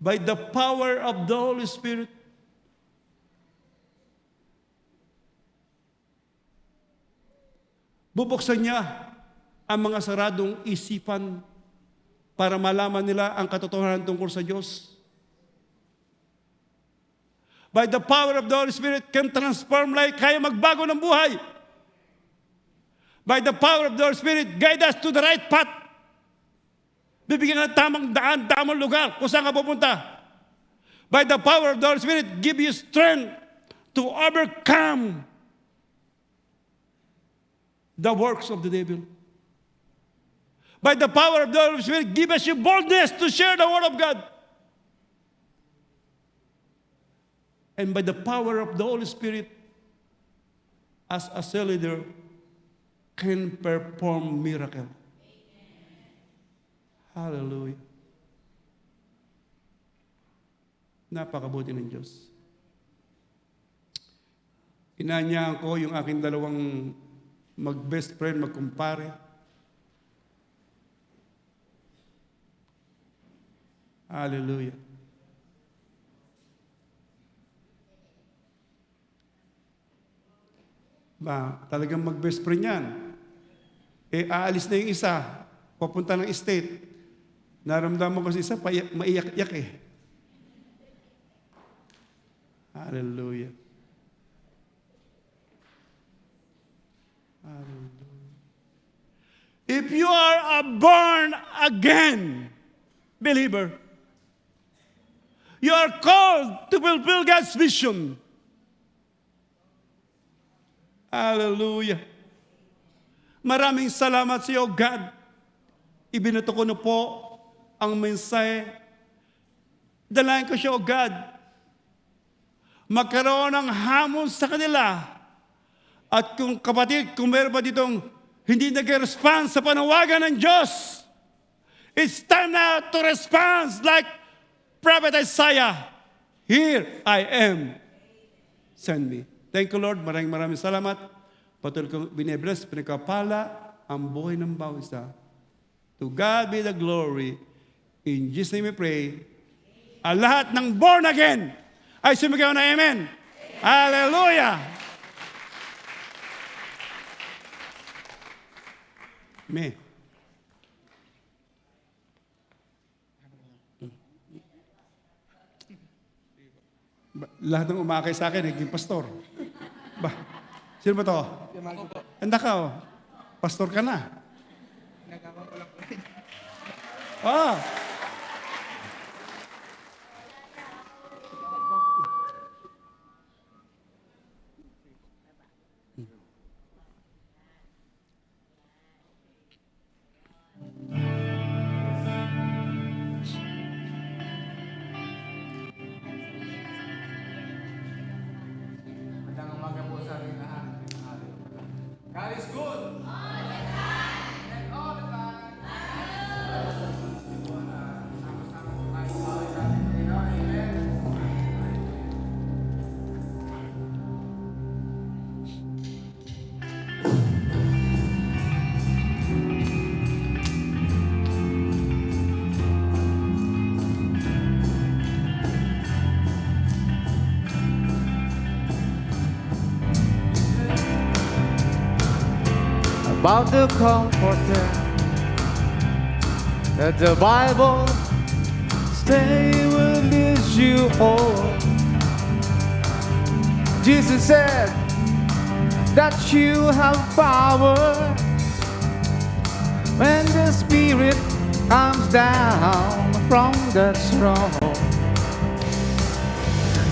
By the power of the Holy Spirit, bubuksan niya ang mga saradong isipan para malaman nila ang katotohanan tungkol sa Diyos. By the power of the Holy Spirit can transform life, kaya magbago ng buhay. By the power of the Holy Spirit, guide us to the right path. Bibigyan ka ng tamang daan, tamang lugar kung saan ka pupunta. By the power of the Holy Spirit, give you strength to overcome the works of the devil. By the power of the Holy Spirit, give us your boldness to share the word of God. And by the power of the Holy Spirit, as a cell leader, can perform miracle. Hallelujah. Napakabuti ng Diyos. Inanyahan ko yung aking dalawang mag-best friend, magkumpare. Hallelujah. Talagang mag-best friend yan. Eh, aalis na yung isa, papunta ng state. Naramdaman ko si isa, maiyak-iyak eh. Hallelujah. Hallelujah. If you are a born again believer, you are called to fulfill God's vision. Hallelujah. Maraming salamat sa iyo, God. Ibinato ko na po ang mensahe. Dalayan ko siya, O God. Magkaroon ng hamon sa kanila. At kung kapatid, kung meron pa ditong hindi nag-respond sa panawagan ng Diyos, it's time now to respond like Prophet Isaiah. Here I am. Send me. Thank you, Lord. Maraming salamat. Patuloy kong binibless, pinagkapala ang buhay ng bawat isa. To God be the glory. In Jesus' name we pray. Ang lahat ng born again ay sumigaw na amen. Hallelujah! Amen. Lahat ng umakay sa akin, naging pastor. Sino ba to? Handa ka, oh. Pastor ka na. Ah! Magandang umaga po sa ating lahat. God is good. about the comforter that the Bible say will lead you home. Jesus said that you have power when the Spirit comes down from the throne.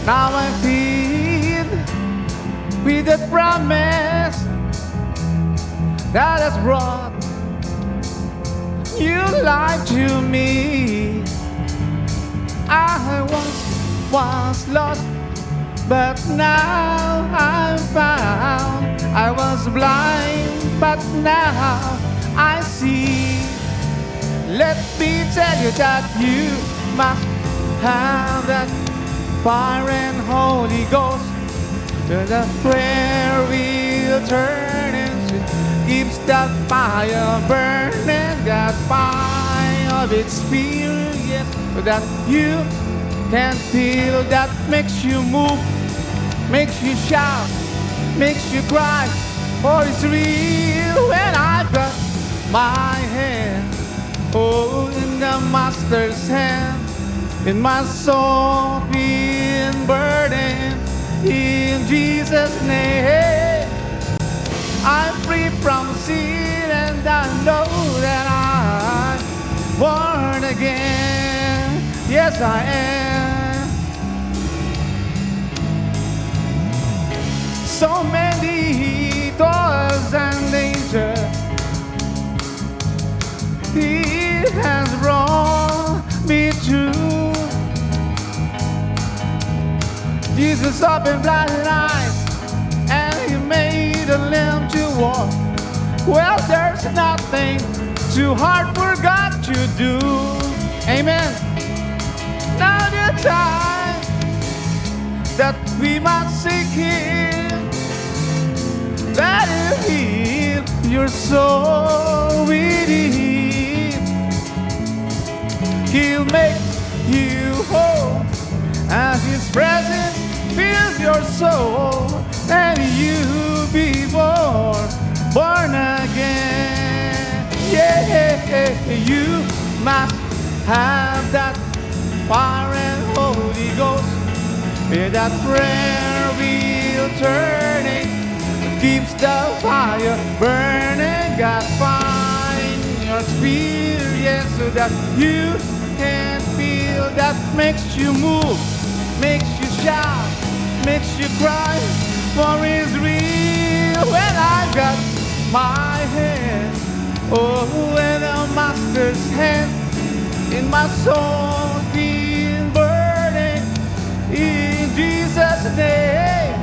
Now I'm filled with the promise that has brought new life to me. I once was lost, but now I'm found. I was blind, but now I see. Let me tell you that you must have that fire and Holy Ghost. The prayer will turn into keeps that fire burning, that fire of experience that you can feel, that makes you move, makes you shout, makes you cry. For it's real when I've got my hand, oh, in the Master's hand, in my soul being burdened. In Jesus' name, I'm free from sin, and I know that I'm born again. Yes, I am. So many toils and dangers He has brought me through. Jesus opened blind eyes, and He made a limb to walk. Well, there's nothing too hard for God to do. Amen. Now the time that we must seek Him, that He'll heal your soul within. He'll make you whole as His presence fills your soul, and you be born again. Yeah, you must have that fire and Holy Ghost. With that prayer wheel turning, keeps the fire burning. God, find your experience so that you can feel, that makes you move, makes you shout, makes you cry. For it's real when I got my hand, oh, in the Master's hand, in my soul being burning. In Jesus' name,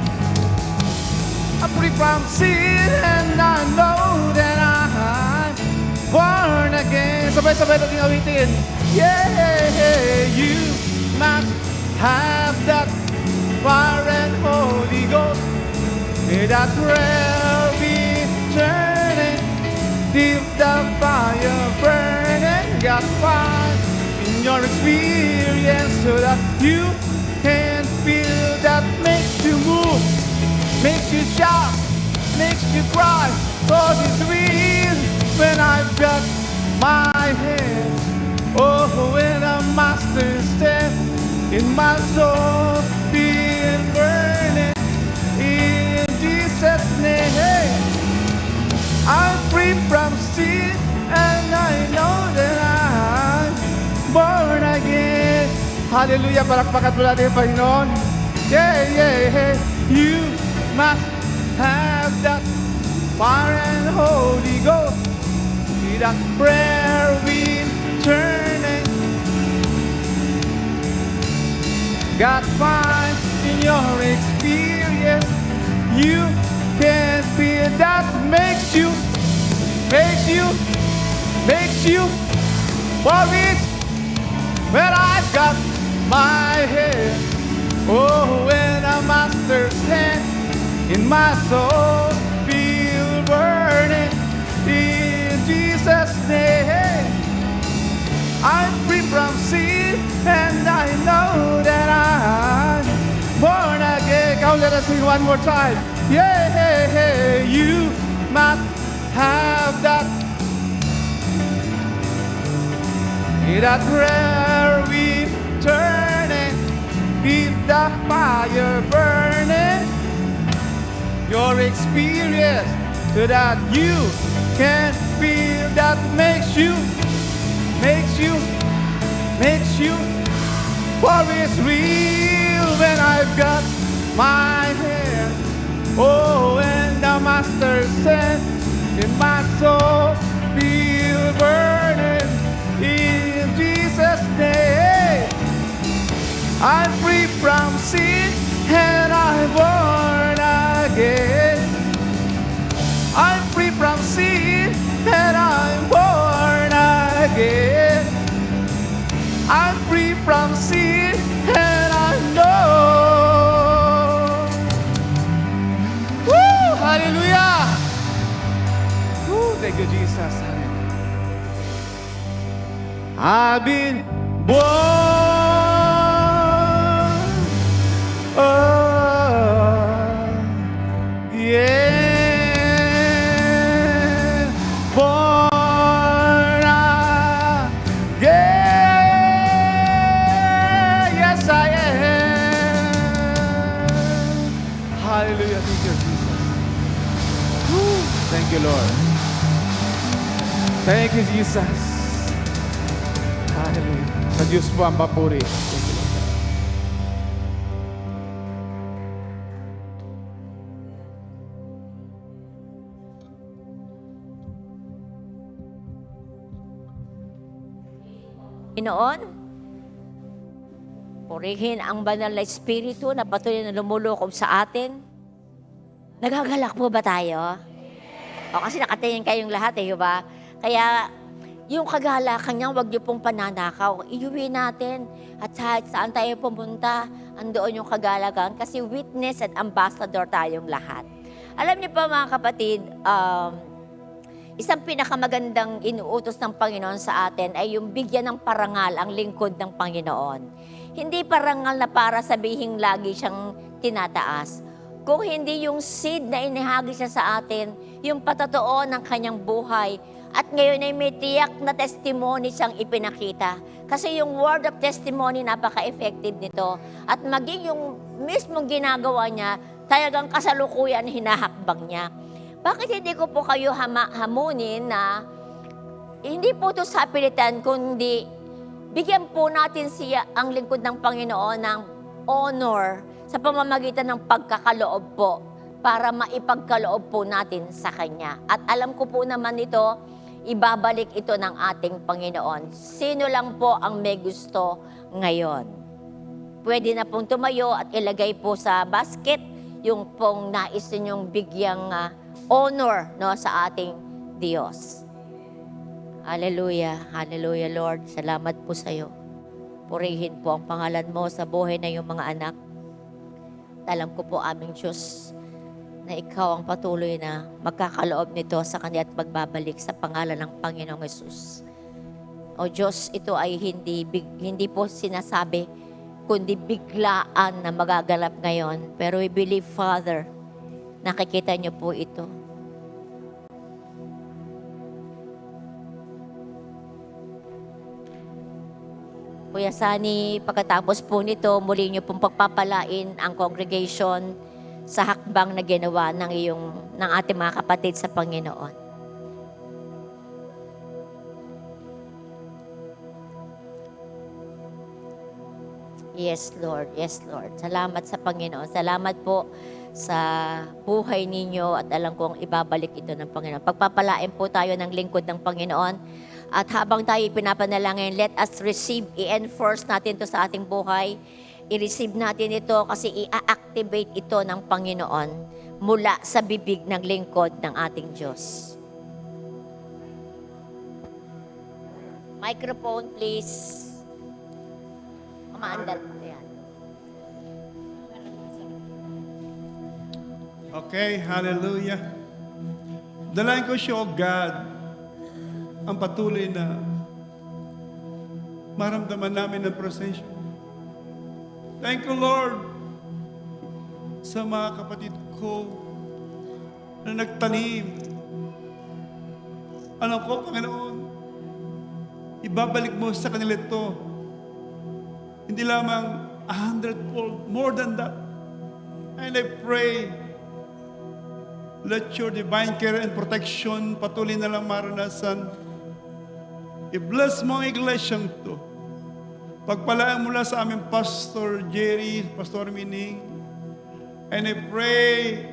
I'm free from sin, and I know that I'm born again. Sabay-sabay natin awitin. Yeah, you must have that fire and Holy Ghost. May that prayer be turning, keep the fire burning. Got fire in your experience so that you can feel, that makes you move, makes you shout, makes you cry. Cause it's real when I've got my hand, oh, when the Master's hand, in my soul being burning. In Jesus' name, I'm free from sin, and I know that I'm born again. Hallelujah, palakpakan po natin yung Panginoon. Yeah, you must have that fire and Holy Ghost. See that prayer wind turning. God finds in your experience, you can feel that makes you worry. When I've got my head, oh, when a Master's hand in my soul feel burning. In Jesus' name, I'm free from sin, and I know that I'm born again. Come, let us sing one more time. Yeah, you must have that prayer we turning, keep the fire burning. Your experience that you can feel that makes you for it's real when I've got my hand. Oh, and the master said in my soul, feel burning in Jesus' name. I'm free from sin and I'm born again. I'm free from sin and I'm born again. I'm free from sin and I know. Woo! Hallelujah! Woo! Thank you, Jesus. I've been born again, born again. Yes, I am. Hallelujah. Thank you, Jesus. Woo. Thank you, Lord. Thank you, Jesus. Hallelujah. Sa Diyos po ang papuri. Thank you, Lord. Panginoon, purihin ang banal na Espiritu na patuloy na lumulukob sa atin. Nagagalak po ba tayo? O kasi nakatingin kayong lahat di ba? Kaya yung kagalakan niya, huwag niyo pong pananakaw. Iuwi natin at saan tayo pumunta, andoon yung kagalakan kasi witness at ambassador tayong lahat. Alam niyo pa mga kapatid, isang pinakamagandang inuutos ng Panginoon sa atin ay yung bigyan ng parangal ang lingkod ng Panginoon. Hindi parangal na para sabihin lagi siyang tinataas. Kung hindi yung seed na inihagi siya sa atin, yung patotoo ng kanyang buhay, at ngayon ay may tiyak na testimony siyang ipinakita. Kasi yung word of testimony, napaka-effective nito. At maging yung mismong ginagawa niya, talagang kasalukuyan hinahakbang niya. Bakit hindi ko po kayo hamunin na hindi po ito sa pilitan, kundi bigyan po natin siya ang lingkod ng Panginoon ng honor sa pamamagitan ng pagkakaloob po para maipagkaloob po natin sa Kanya. At alam ko po naman ito, ibabalik ito ng ating Panginoon. Sino lang po ang may gusto ngayon? Pwede na pong tumayo at ilagay po sa basket yung pong nais ninyong bigyang honor no, sa ating Diyos. Hallelujah, hallelujah Lord. Salamat po sa iyo. Purihin po ang pangalan mo sa buhay na iyong mga anak. Alam ko po aming Diyos na ikaw ang patuloy na magkakaloob nito sa kanila at magbabalik sa pangalan ng Panginoong Yesus. O Diyos, ito ay hindi po sinasabi, kundi biglaan na magagalap ngayon. Pero we believe, Father, nakikita niyo po ito. Kuya Sani, pagkatapos po nito, muli niyo pong pagpapalain ang congregation sa hakbang na ginawa ng ating mga kapatid sa Panginoon. Yes, Lord. Yes, Lord. Salamat sa Panginoon. Salamat po sa buhay ninyo at alam kong ibabalik ito ng Panginoon. Pagpapalain po tayo ng lingkod ng Panginoon. At habang tayo pinapanalangin, let us receive, i-enforce natin ito sa ating buhay. I-receive natin ito kasi i-activate ito ng Panginoon mula sa bibig ng lingkod ng ating Diyos. Microphone, please. Kumaandar. Ayan. Okay, hallelujah. Dalayan ko siya, oh God, ang patuloy na maramdaman namin ng prosesyon. Thank you, Lord, sa mga kapatid ko na nagtanim Alam ko, Panginoon, ibabalik mo sa kanila ito. Hindi lamang 100-fold, more than that. And I pray, let your divine care and protection patuloy na lang maranasan. I-bless mo ang iglesyang to. Pagpalaan mula sa aming Pastor Jerry, Pastor Mining. And I pray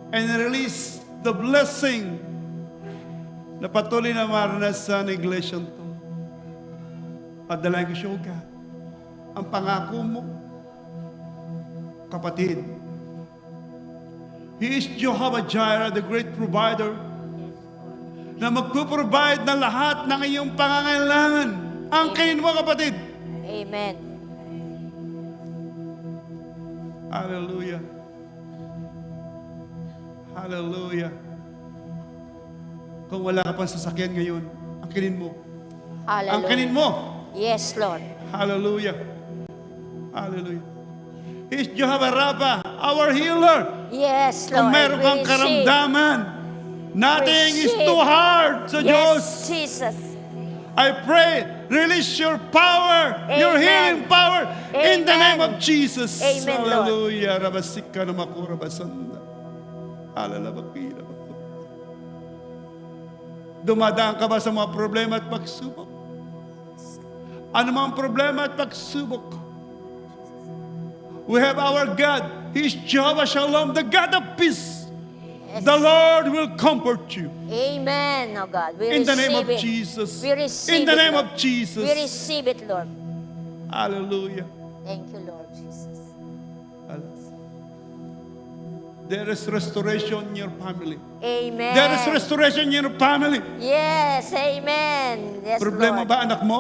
and release the blessing na patuloy na maranasan ang iglesyang to. Padalayan ko siya, O God, ang pangako mo, kapatid. He is Jehovah Jireh, the great provider, na magpuprovide ng lahat ng iyong pangangailangan. Angkinin mo, kapatid. Amen. Hallelujah. Hallelujah. Kung wala ka pang sasakyan ngayon, angkinin mo. Angkinin Hallelujah. mo. Yes, Lord. Hallelujah. Hallelujah. He's Jehovah Rapha, our healer. Yes, Lord. Kung meron kang We receive. karamdaman, nothing is Receive. too hard sa Diyos. Yes, Jesus. I pray, release your power, your Amen. healing power, in the name Amen. of Jesus. Amen, Lord. Hallelujah. Rabasika na makura basanda. Alalabakira. Dumadaan ka ba sa mga problema at pagsubok? Ano mang problema at pagsubok? We have our God. He is Jehovah Shalom, the God of peace. Yes. The Lord will comfort you. Amen, oh God. We In the receive name of it. Jesus. We receive In the it, name Lord. of Jesus. We receive it, Lord. Hallelujah. Thank you, Lord Jesus. There is restoration in your family. Amen. There is restoration in your family. Yes, amen. Yes, Problema Lord. ba anak mo?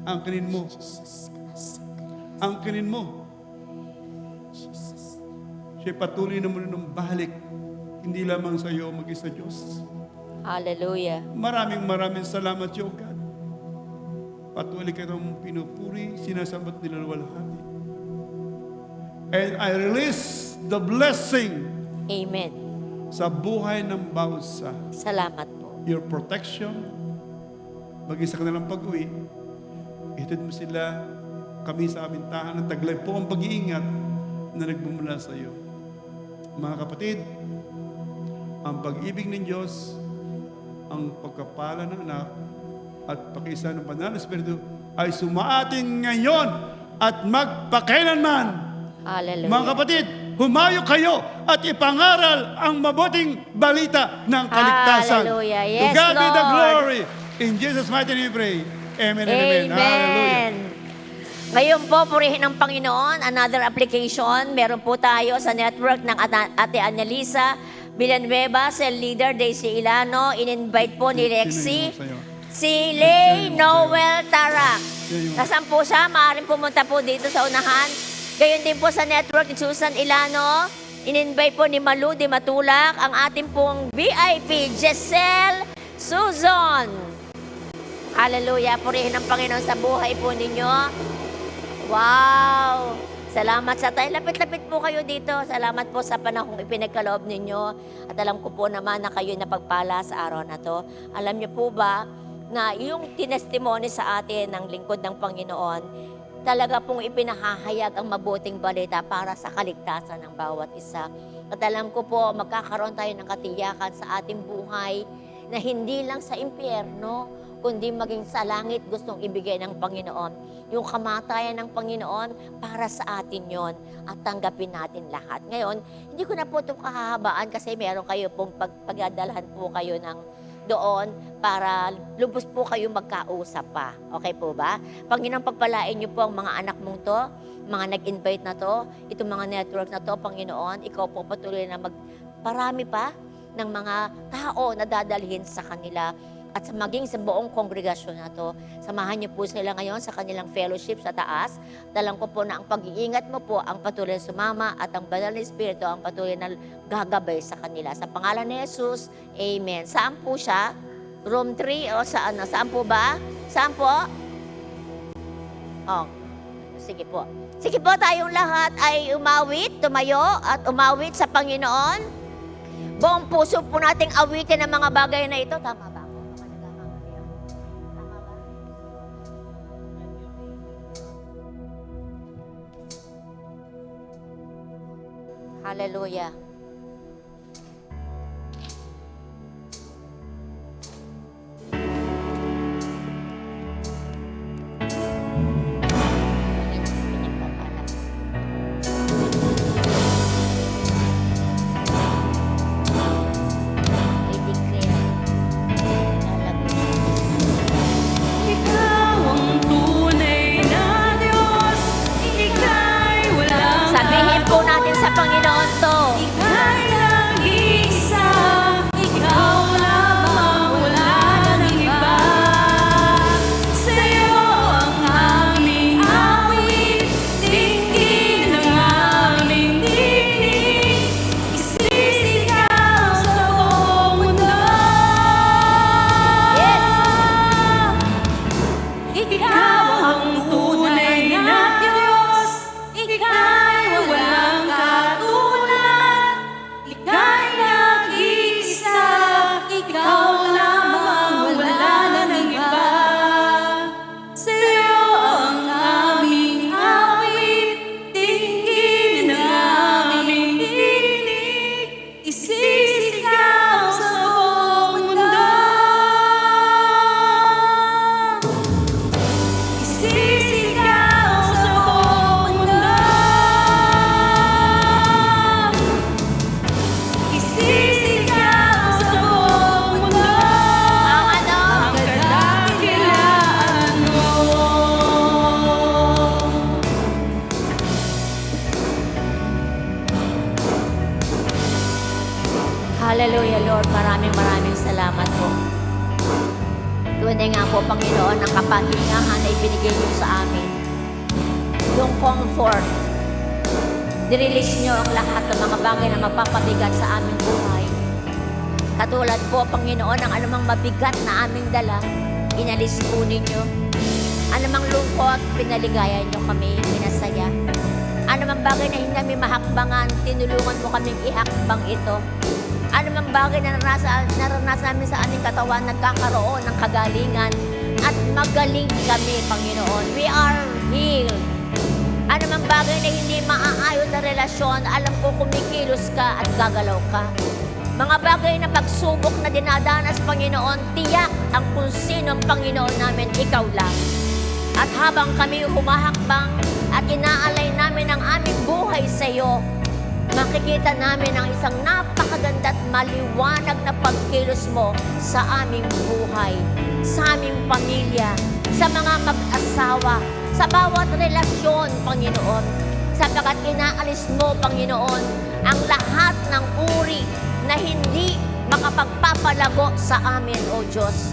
Angkinin mo. Angkinin mo. Siya patuloy na muna ng balik. Hindi lamang sa iyo, maging sa Diyos. Hallelujah. Maraming salamat, O God. Patuloy ka ng pinupuri, sinasabat nilalwalhati. And I release the blessing Amen. sa buhay ng bawat isa. Salamat po. Your protection, maging sa kanilang pag-uwi, ihatid mo sila, kami sa aming tahanan, taglay po ang pag-iingat na nagmumula sa iyo. Mga kapatid, ang pag-ibig ng Diyos, ang pagkapala ng anak, at pakiisa ng banal na Espiritu ay sumaatin ngayon at magpakailanman. Hallelujah. Mga kapatid, humayo kayo at ipangaral ang mabuting balita ng kaligtasan. Hallelujah. To Yes, God be the Lord. glory. In Jesus' mighty name we pray. Amen and amen. Hallelujah. Amen. Ngayon po, purihin ng Panginoon, another application. Meron po tayo sa network ng Ate Annalisa Villanueva, cell leader, Daisy Ilano. In-invite po ni Lexi. Sino yung sa'yo? Si Lay Noel Tarak. Sino yung- Nasaan po siya? Maaaring pumunta po dito sa unahan. Gayon din po sa network ni Susan Ilano. In-invite po ni Malu Di Matulak, ang ating pong VIP, Giselle Susan. Hallelujah. Purihin ng Panginoon sa buhay po ninyo. Wow! Salamat sa tayo. Lapit-lapit po kayo dito. Salamat po sa panahong ipinagkaloob ninyo. At alam ko po naman na kayo napagpala sa araw na to. Alam niyo po ba na yung tinestimony sa atin ng lingkod ng Panginoon, talaga pong ipinahahayag ang mabuting balita para sa kaligtasan ng bawat isa. At alam ko po, magkakaroon tayo ng katiyakan sa ating buhay na hindi lang sa impyerno, kundi maging sa langit gustong ibigay ng Panginoon. Yung kamatayan ng Panginoon, para sa atin yon at tanggapin natin lahat. Ngayon, hindi ko na po ito kahahabaan kasi meron kayo pong pagdadalhan po kayo ng doon para lubos po kayo magkausap pa. Okay po ba? Panginoon, pagpalain niyo po ang mga anak mong to, mga nag-invite na to, itong mga network na to, Panginoon, ikaw po patuloy na magparami pa ng mga tao na dadalhin sa kanila at maging sa buong kongregasyon na to. Samahan niyo po sila ngayon sa kanilang fellowship sa taas. Alam ko po na ang pag-iingat mo po ang patuloy sumama at ang banal na Espiritu ang patuloy na gagabay sa kanila. Sa pangalan ni Jesus, Amen. Saan po siya? Room 3 o saan? Saan po ba? Saan po? Oh, sige po. Sige po, tayong lahat ay umawit, tumayo at umawit sa Panginoon. Buong puso po nating awitin ang mga bagay na ito. Tama ba ako? Mga nagkakamali ako. Tama ba? Hallelujah. Ikaw ang tunay na Diyos, ika'y walang Sabihin po natin sa Panginoon to. ika'y nag-iisa, ikaw lamang, wala nang iba. Sa'yo ang aming awit, tingin ang aming tinig, isisigaw sa buong mundo. Ikaw ang tunay na Diyos, ika'y walang katulad, ika'y nag-iisa, ikaw lamang, wala na ng iba. Sa'yo ang aming awit, tingin ang aming tinig, isisigaw sa buong mundo. Isisigaw sa buong mundo. Isisigaw sa buong mundo. Ang ano? Ang kadakilaan mo. Hallelujah, Lord. Maraming salamat po. Tunay nga po, Panginoon, ang kapahingahan na ibinigay niyo sa amin. Yung comfort. Nirelease niyo ang lahat ng mga bagay na mapapabigat sa aming buhay. Katulad po, Panginoon, ang anumang mabigat na aming dala, inalis po ninyo. Anumang lungkot, pinaligayan niyo kami, pinasaya. Anumang bagay na hindi namin mahakbangan, tinulungan mo kaming ihakbang ito. Anumang bagay na naranasan namin sa aming katawan, nagkakaroon ng kagalingan at magaling kami, Panginoon. We are healed. Anumang bagay na hindi maaayos na relasyon, alam ko kumikilos ka at gagalaw ka. Mga bagay na pagsubok na dinadanas, Panginoon, tiyak ang kung sino ang Panginoon namin, ikaw lang. At habang kami humahakbang at inaalay namin ang aming buhay sa iyo, makikita namin ang isang napakaganda at maliwanag na pagkilos mo sa aming buhay, sa aming pamilya, sa mga mag-asawa, sa bawat relasyon, Panginoon. Sapagkat inaalis mo, Panginoon, ang lahat ng uri na hindi makapagpapalago sa amin, O Diyos.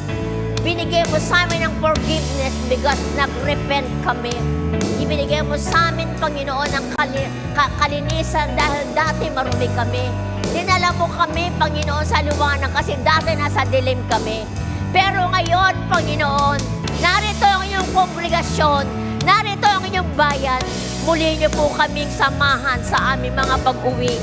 Binigay mo sa amin ang forgiveness because nag-repent kami. Ibinigay mo sa amin, Panginoon, ang kalinisan dahil dati marumi kami. Dinala mo kami, Panginoon, sa liwanag kasi dati nasa dilim kami. Pero ngayon, Panginoon, narito ang inyong kongregasyon, narito ang inyong bayan. Muli niyo po kaming samahan sa aming mga pag-uwi.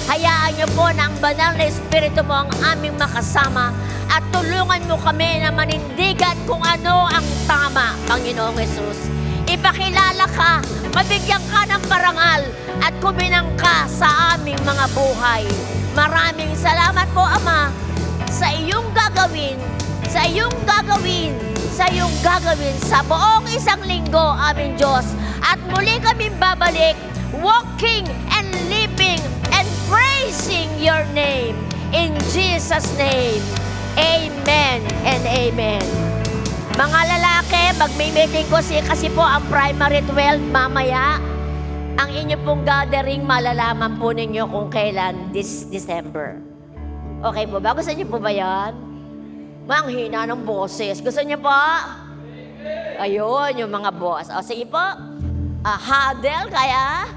Hayaan niyo po na ang banal na Espiritu mo ang aming makasama at tulungan mo kami na manindigan kung ano ang tama, Panginoong Yesus. Ipakilala ka, mabigyan ka ng parangal at kuminang ka sa aming mga buhay. Maraming salamat po, Ama, sa iyong gagawin, sa iyong gagawin, sa iyong gagawin sa buong isang linggo, aming Diyos. At muli kaming babalik, walking and living and praising your name. In Jesus' name, amen and amen. Mga lalaki, magme-meeting ko kasi po ang primary 12 mamaya. Ang inyo pong gathering, malalaman po ninyo kung kailan this December. Okay po ba? Gusto niyo po ba yan? Ang hina ng boses. Gusto niyo po? Ayun, yung mga boss. O sige po. Huddle, kaya?